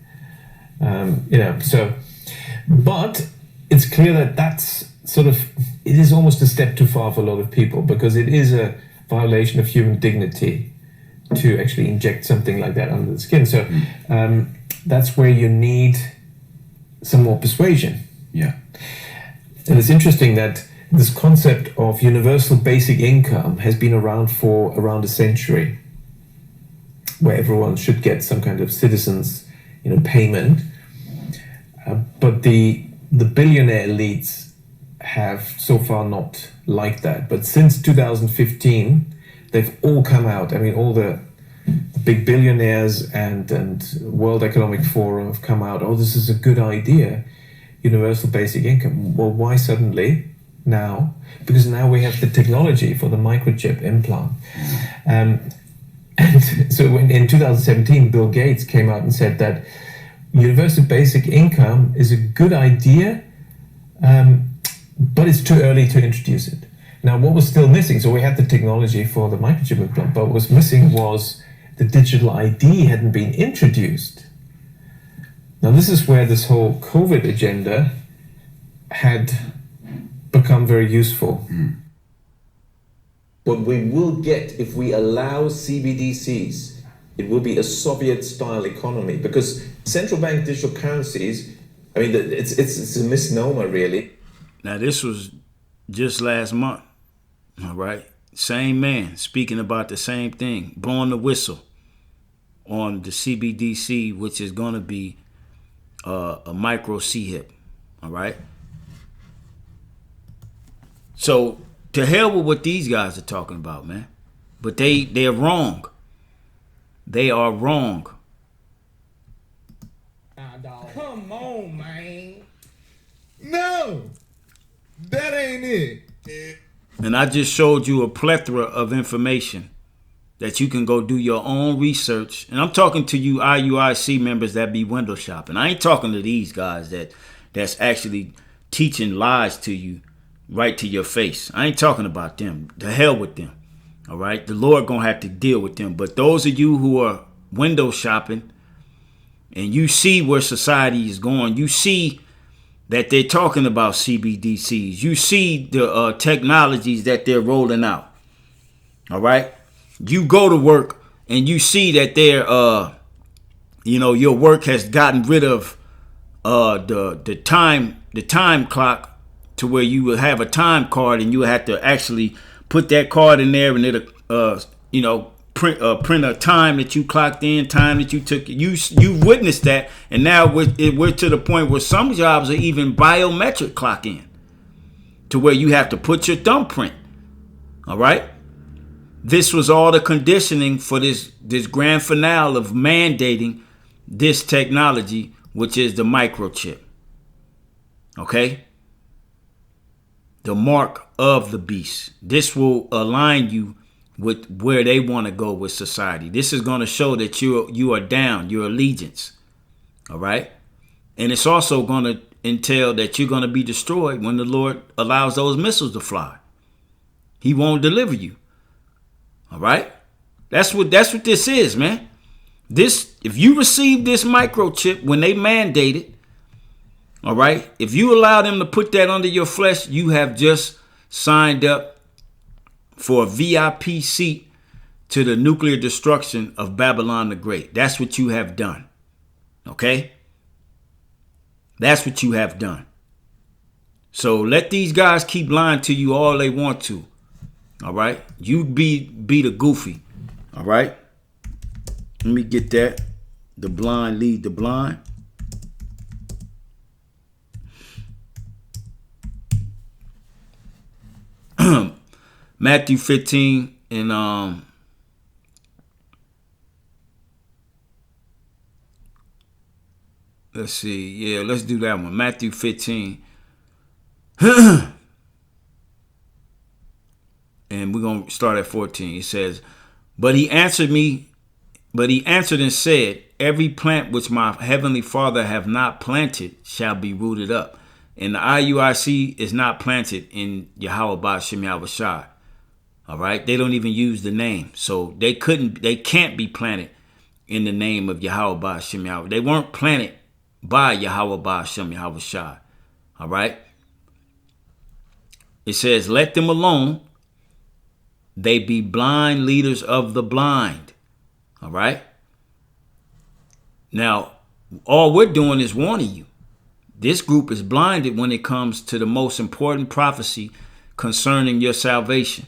But it's clear that that's it is almost a step too far for a lot of people, because it is a violation of human dignity to actually inject something like that under the skin. So that's where you need some more persuasion. Yeah. And it's interesting that this concept of universal basic income has been around for around a century, where everyone should get some kind of citizens, payment. But the billionaire elites have so far not liked that. But since 2015, they've all come out. I mean, all the big billionaires and World Economic Forum have come out. This is a good idea, universal basic income. Well, why suddenly now? Because now we have the technology for the microchip implant. And so when in 2017, Bill Gates came out and said that universal basic income is a good idea, but it's too early to introduce it. Now, what was still missing? So we had the technology for the microchip implant, but what was missing was the digital ID hadn't been introduced. Now, this is where this whole COVID agenda had become very useful. What we will get if we allow CBDCs, it will be a Soviet-style economy, because central bank digital currencies, I mean, it's a misnomer, really. Now, this was just last month, all right? Same man speaking about the same thing, blowing the whistle on the CBDC, which is going to be a micro C-HIP, all right? So, to hell with what these guys are talking about, man. But they're wrong. They are wrong. Come on, man. No, that ain't it. And I just showed you a plethora of information that you can go do your own research. And I'm talking to you IUIC members that be window shopping. I ain't talking to these guys that's actually teaching lies to you right to your face. I ain't talking about them. To hell with them. All right? The Lord gonna have to deal with them. But those of you who are window shopping and you see where society is going, you see that they're talking about CBDCs. You see the technologies that they're rolling out. All right? You go to work and you see that they're, your work has gotten rid of the time clock to where you will have a time card and you have to actually put that card in there and it'll, print a time that you clocked in, time that you took. You witnessed that, and now we're to the point where some jobs are even biometric clock in, to where you have to put your thumbprint. All right. This was all the conditioning for this grand finale of mandating this technology, which is the microchip. Okay. The mark of the beast. This will align you with where they want to go with society. This is going to show that you are down, your allegiance. All right. And it's also going to entail that you're going to be destroyed when the Lord allows those missiles to fly. He won't deliver you. All right. That's what this is, man. If you receive this microchip when they mandate it, all right, if you allow them to put that under your flesh, you have just signed up for a VIP seat to the nuclear destruction of Babylon the Great. That's what you have done. Okay? That's what you have done. So let these guys keep lying to you all they want to. All right? You be the goofy. All right? Let me get that. the blind lead the blind. Matthew 15 and let's see. Yeah, let's do that one. Matthew 15. And we're going to start at 14. It says, But he answered and said, Every plant which my heavenly Father have not planted shall be rooted up. And the IUIC is not planted in Yahweh Ba'Shem Yahushai. All right. They don't even use the name. So they can't be planted in the name of Yahweh Ba'Shem Yahweh. They weren't planted by Yahweh Ba'Shem Yahushai. All right. It says, Let them alone. They be blind leaders of the blind. All right. Now, all we're doing is warning you. This group is blinded when it comes to the most important prophecy concerning your salvation,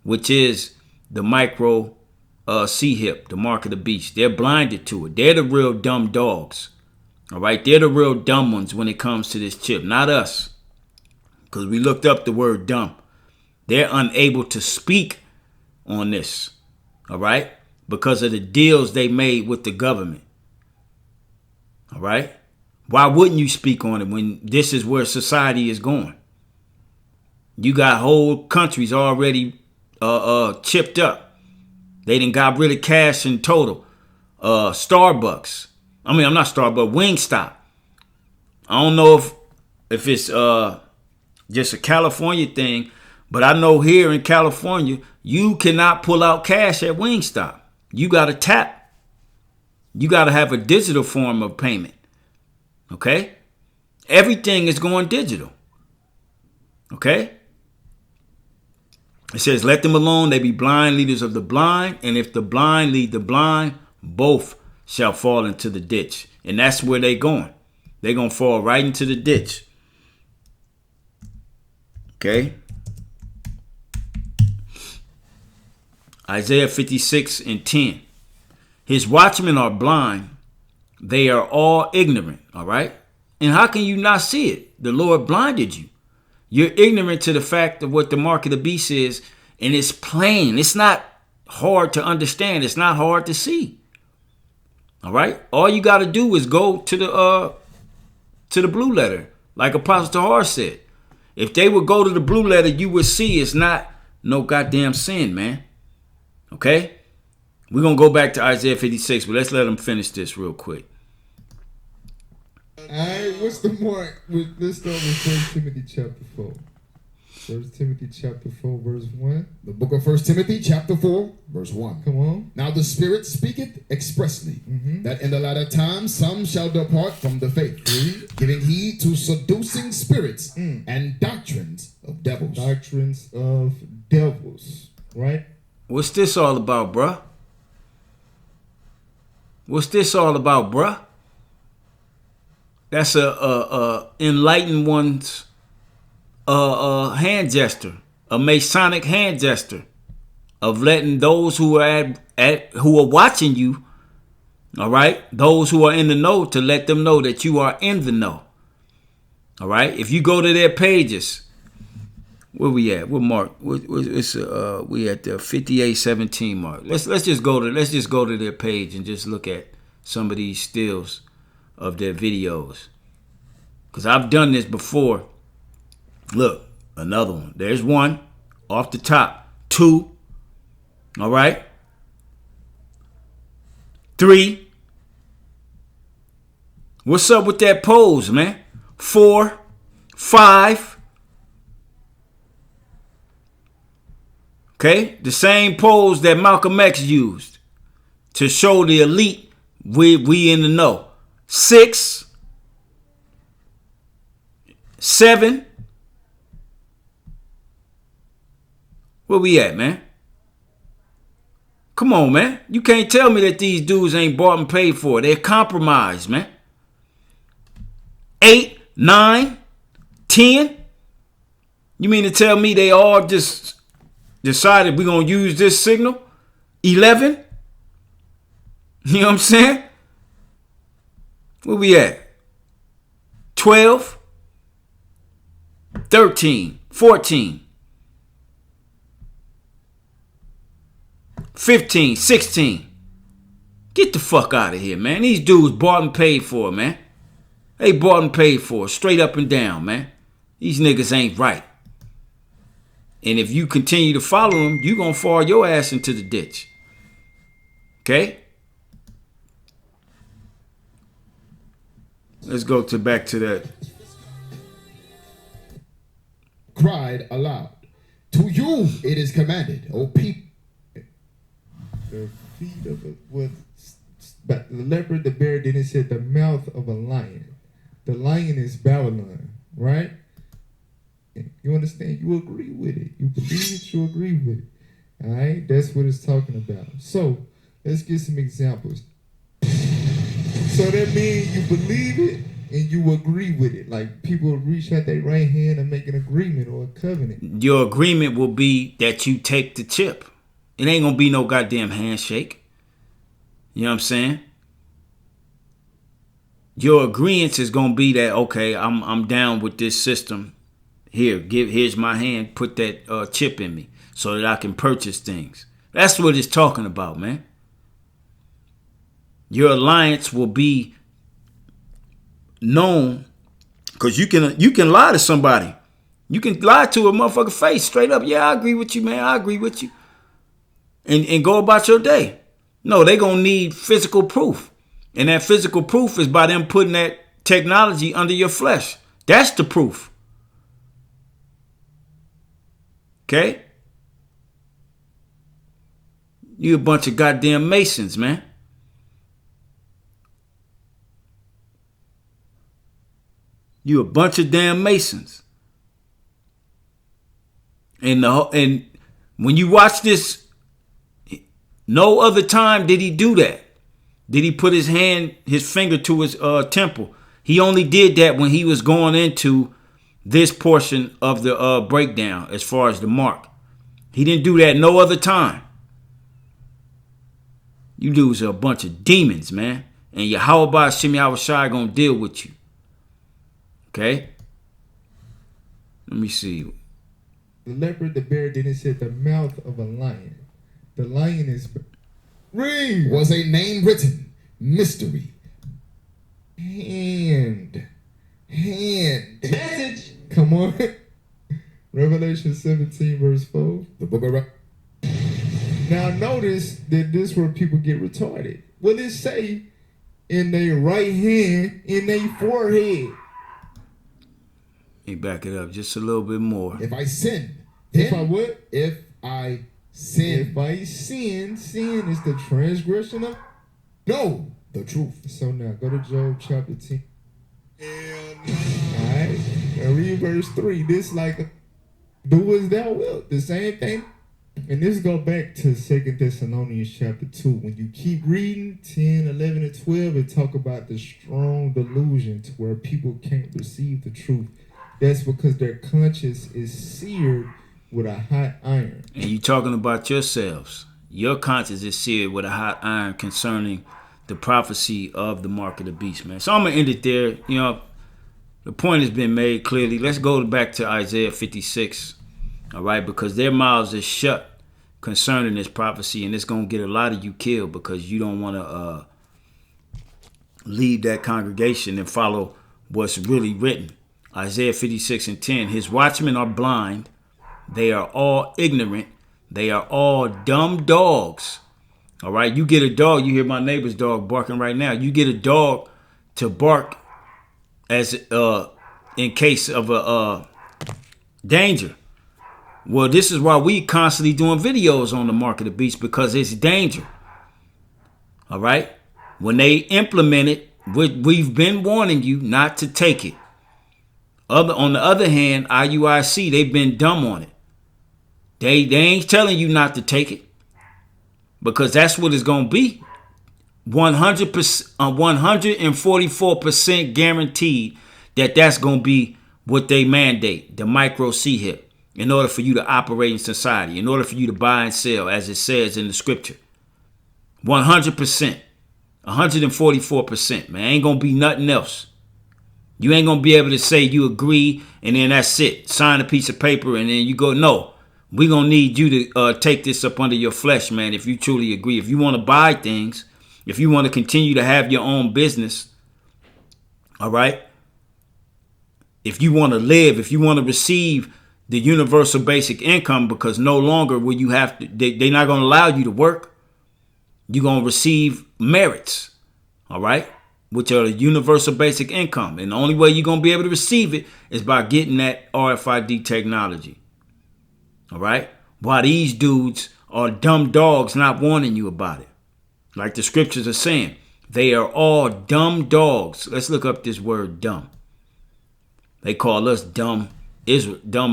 which is the micro C-hip, the mark of the beast. They're blinded to it. They're the real dumb dogs. All right. They're the real dumb ones when it comes to this chip, not us. Because we looked up the word dumb. They're unable to speak on this. All right. Because of the deals they made with the government. All right. Why wouldn't you speak on it when this is where society is going? You got whole countries already chipped up. They done got rid of cash in total. Starbucks. I'm not Starbucks, Wingstop. I don't know if it's just a California thing, but I know here in California, you cannot pull out cash at Wingstop. You got to tap. You got to have a digital form of payment. Okay? Everything is going digital. Okay? It says, Let them alone. They be blind leaders of the blind. And if the blind lead the blind, both shall fall into the ditch. And that's where they're going. They're going to fall right into the ditch. Okay? Isaiah 56 and 10. His watchmen are blind. They are all ignorant. All right. And how can you not see it? The Lord blinded you. You're ignorant to the fact of what the mark of the beast is. And it's plain. It's not hard to understand. It's not hard to see. All right. All you got to do is go to the blue letter. Like Apostle Tahar said. If they would go to the blue letter, you would see it's not no goddamn sin, man. Okay? We're going to go back to Isaiah 56, but let's let them finish this real quick. All right, what's the mark? Let's start with 1 Timothy chapter 4. 1 Timothy chapter 4, verse 1. The book of 1 Timothy chapter 4, verse 1. Come on. Now the Spirit speaketh expressly, that in the latter times some shall depart from the faith, giving heed to seducing spirits and doctrines of devils. Doctrines of devils, right? What's this all about, bruh? What's this all about, bruh? That's a enlightened one's hand gesture, a Masonic hand gesture of letting those who are who are watching you, all right, those who are in the know, to let them know that you are in the know. All right. If you go to their pages, where we at? What mark? We at the 5817 mark. Let's just go to their page and just look at some of these stills of their videos, because I've done this before. Look, another one. There's one off the top. 2. All right. 3. What's up with that pose, man? 4. 5. Okay, the same pose that Malcolm X used to show the elite we in the know. 6. 7. Where we at, man? Come on, man. You can't tell me that these dudes ain't bought and paid for. They're compromised, man. 8, 9, 10. You mean to tell me they all just decided we're going to use this signal? 11? You know what I'm saying? Where we at? 12, 13, 14, 15, 16. Get the fuck out of here, man. These dudes bought and paid for, man. They bought and paid for, straight up and down, man. These niggas ain't right. And if you continue to follow them, you gonna fall your ass into the ditch. Okay? Let's go back to that. Cried aloud, to you it is commanded, O people. The feet of the leopard, the bear, then it said the mouth of a lion. The lion is Babylon, right? You understand? You agree with it. You believe it, you agree with it. All right? That's what it's talking about. So, let's get some examples. So that means you believe it and you agree with it. Like people reach out their right hand and make an agreement or a covenant. Your agreement will be that you take the chip. It ain't gonna be no goddamn handshake. You know what I'm saying? Your agreement is gonna be that, okay, I'm down with this system. Here's my hand, put that chip in me so that I can purchase things. That's what it's talking about, man. Your alliance will be known because you can lie to somebody. You can lie to a motherfucker face straight up. Yeah, I agree with you, man. I agree with you. And go about your day. No, they gonna need physical proof. And that physical proof is by them putting that technology under your flesh. That's the proof. Okay? You a bunch of goddamn Masons, man. You a bunch of damn Masons. And when you watch this, no other time did he do that. Did he put his finger to his temple? He only did that when he was going into this portion of the breakdown as far as the mark. He didn't do that no other time. You dudes are a bunch of demons, man. And Yahweh Shimei Awashai gonna deal with you. Okay? Let me see. The leopard, the bear, then it said the mouth of a lion. The lion is... Read! Was a name written, mystery. Hand. Message. Come on. Revelation 17 verse 4. The book of Now notice that this is where people get retarded. What it say in their right hand, in their forehead? Let me back it up just a little bit more. If I sin. If I what? If I sin. If I sin is the transgression of the truth. So now go to Job chapter 10. Alright. Now read verse 3. This like do as thou wilt. The same thing. And this go back to 2 Thessalonians chapter 2. When you keep reading 10, 11, and 12, it talk about the strong delusion to where people can't receive the truth. That's because their conscience is seared with a hot iron. And you talking about yourselves. Your conscience is seared with a hot iron concerning the prophecy of the mark of the beast, man. So I'm going to end it there. You know, the point has been made clearly. Let's go back to Isaiah 56, all right? Because their mouths are shut concerning this prophecy, and it's going to get a lot of you killed because you don't want to leave that congregation and follow what's really written. Isaiah 56 and 10, his watchmen are blind. They are all ignorant. They are all dumb dogs. All right, you get a dog. You hear my neighbor's dog barking right now. You get a dog to bark as in case of a danger. Well, this is why we constantly doing videos on the mark of the beast, because it's danger. All right, when they implement it, we've been warning you not to take it. On the other hand, IUIC, they've been dumb on it. They ain't telling you not to take it, because that's what it's going to be. 100%, 144% guaranteed that's going to be what they mandate, the micro C-HIP, in order for you to operate in society, in order for you to buy and sell, as it says in the scripture. 100%. 144%, man. Ain't gonna be nothing else. You ain't gonna be able to say you agree and then that's it. Sign a piece of paper and then you go, no. We gonna need you to take this up under your flesh, man, if you truly agree. If you want to buy things, if you want to continue to have your own business, all right? If you want to live, if you want to receive the universal basic income, because no longer will you have to, they're not going to allow you to work. You're going to receive merits, all right, which are the universal basic income. And the only way you're going to be able to receive it is by getting that RFID technology, all right? While these dudes are dumb dogs not warning you about it. Like the scriptures are saying, they are all dumb dogs. Let's look up this word dumb. They call us dumb BHIs.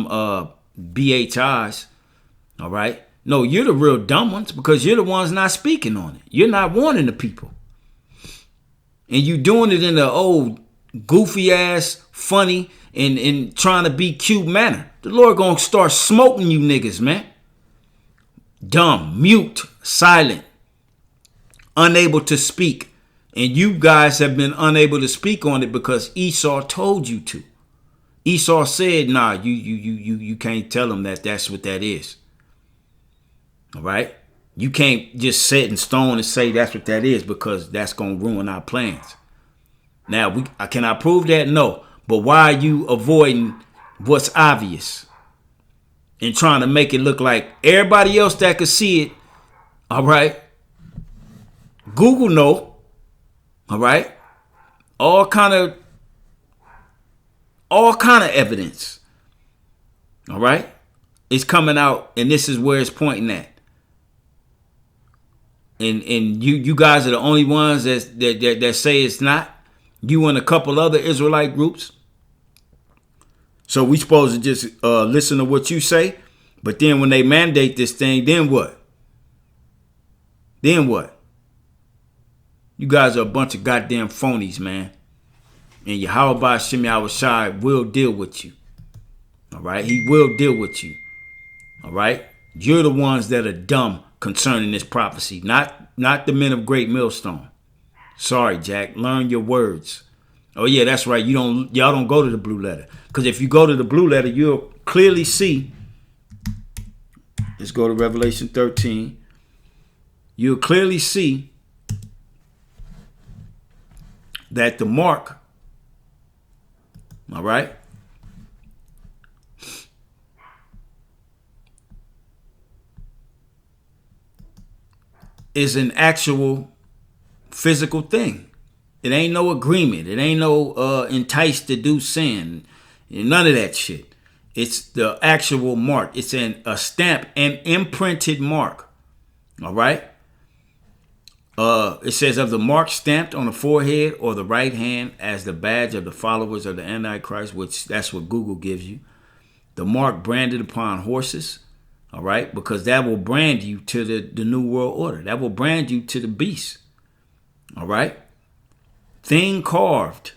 All right. No, you're the real dumb ones because you're the ones not speaking on it. You're not warning the people. And you doing it in an old goofy ass, funny, and trying to be cute manner. The Lord gonna start smoking you niggas, man. Dumb, mute, silent, unable to speak. And you guys have been unable to speak on it because Esau told you to. Esau said, nah, you can't tell them that that's what that is. All right? You can't just set in stone and say that's what that is because that's going to ruin our plans. Now, can I prove that? No. But why are you avoiding what's obvious and trying to make it look like everybody else that could see it? All right? Google know. All right? All kind of evidence. All right? It's coming out, and this is where it's pointing at. And you guys are the only ones that say it's not. You and a couple other Israelite groups. So we supposed to just listen to what you say. But then when they mandate this thing, then what? Then what? You guys are a bunch of goddamn phonies, man. And Yahweh Shem Yahushai will deal with you. All right? He will deal with you. All right? You're the ones that are dumb concerning this prophecy, not the men of Great Millstone. Sorry, Jack. Learn your words. Oh yeah, that's right. Y'all don't go to the blue letter. Because if you go to the blue letter, you'll clearly see. Let's go to Revelation 13. You'll clearly see that the mark, all right, is an actual physical thing. It ain't no agreement. It ain't no enticed to do sin. None of that shit. It's the actual mark. It's a stamp, an imprinted mark. All right. It says of the mark stamped on the forehead or the right hand as the badge of the followers of the Antichrist, which that's what Google gives you. The mark branded upon horses. All right. Because that will brand you to the New World Order. That will brand you to the beast. All right. Thing carved.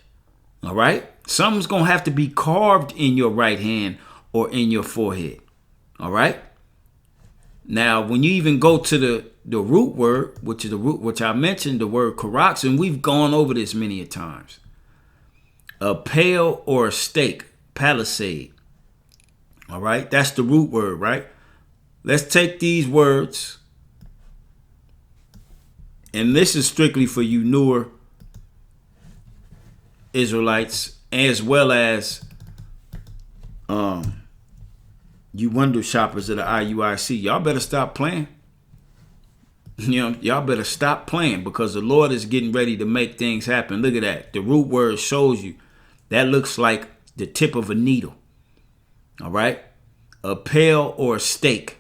All right. Something's going to have to be carved in your right hand or in your forehead. All right. Now, when you even go to the root word, which is the root, which I mentioned, the word karox, and we've gone over this many a times. A pale or a stake, palisade. All right. That's the root word, right? Let's take these words. And this is strictly for you newer Israelites, as well as you window shoppers of the IUIC. Y'all better stop playing. Y'all better stop playing because the Lord is getting ready to make things happen. Look at that. The root word shows you. That looks like the tip of a needle. All right. A pail or a stake.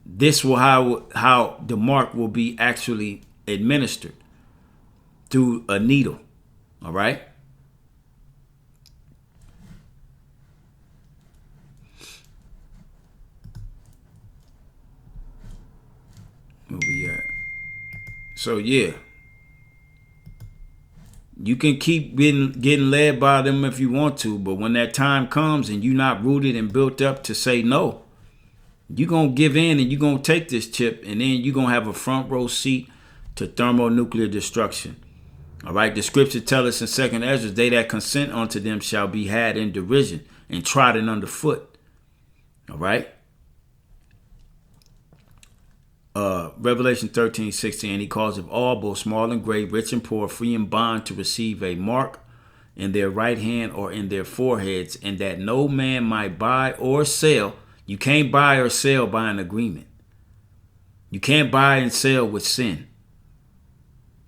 This will how the mark will be actually administered. Through a needle. All right. Where we at? So yeah. You can keep getting led by them if you want to, but when that time comes and you're not rooted and built up to say no, you're going to give in and you're going to take this chip, and then you're going to have a front row seat to thermonuclear destruction. All right, the scripture tells us in 2nd Ezra, they that consent unto them shall be had in derision and trodden underfoot. All right. Revelation 13:16, he calls of all, both small and great, rich and poor, free and bond, to receive a mark in their right hand or in their foreheads, and that no man might buy or sell. You can't buy or sell by an agreement. You can't buy and sell with sin.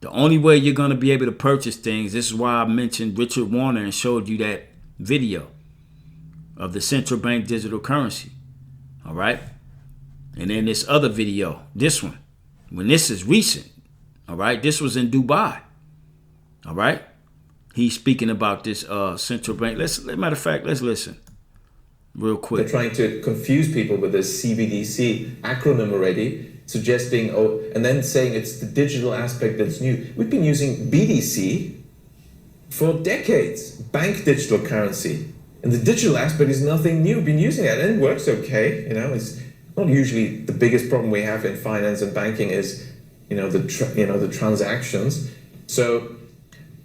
The only way you're going to be able to purchase things, this is why I mentioned Richard Warner and showed you that video of the central bank digital currency. All right. And then this other video, this one, when this is recent. All right. This was in Dubai. All right. He's speaking about this central bank. Matter of fact, let's listen real quick. They're trying to confuse people with this CBDC acronym already, suggesting, and then saying it's the digital aspect that's new. We've been using BDC for decades, bank digital currency. And the digital aspect is nothing new. We've been using it and it works okay. It's not usually the biggest problem we have in finance and banking is, the transactions. So,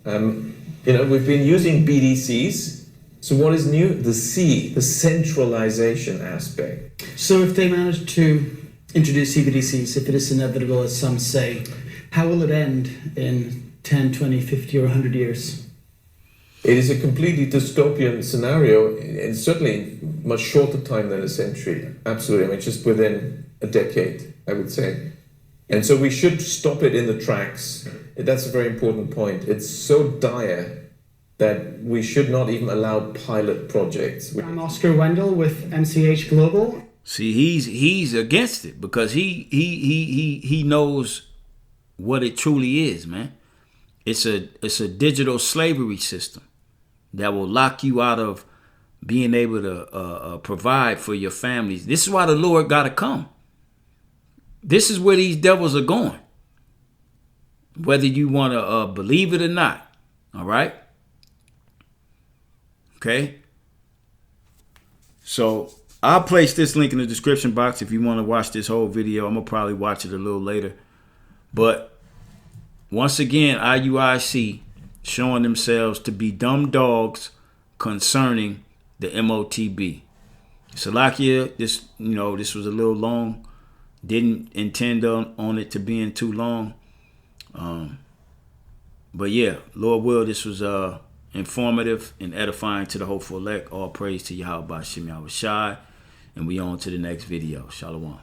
we've been using BDCs. So what is new? The C, the centralization aspect. So if they manage to introduce CBDCs, if it is inevitable, as some say, how will it end in 10, 20, 50 or 100 years? It is a completely dystopian scenario, and certainly much shorter time than a century. Absolutely. Just within a decade, I would say. And so we should stop it in the tracks. That's a very important point. It's so dire that we should not even allow pilot projects. I'm Oscar Wendell with MCH Global. See, he's against it because he knows what it truly is, man. It's a digital slavery system that will lock you out of being able to provide for your families. This is why the Lord got to come. This is where these devils are going, whether you want to believe it or not. All right. Okay. So I'll place this link in the description box if you want to watch this whole video. I'm going to probably watch it a little later. But once again, IUIC showing themselves to be dumb dogs concerning the MOTB. Salakia, this was a little long. Didn't intend on it to being too long. But yeah, Lord will, this was informative and edifying to the hopeful elect. All praise to Yahweh Shem Yahweh Shai. And we on to the next video. Shalom.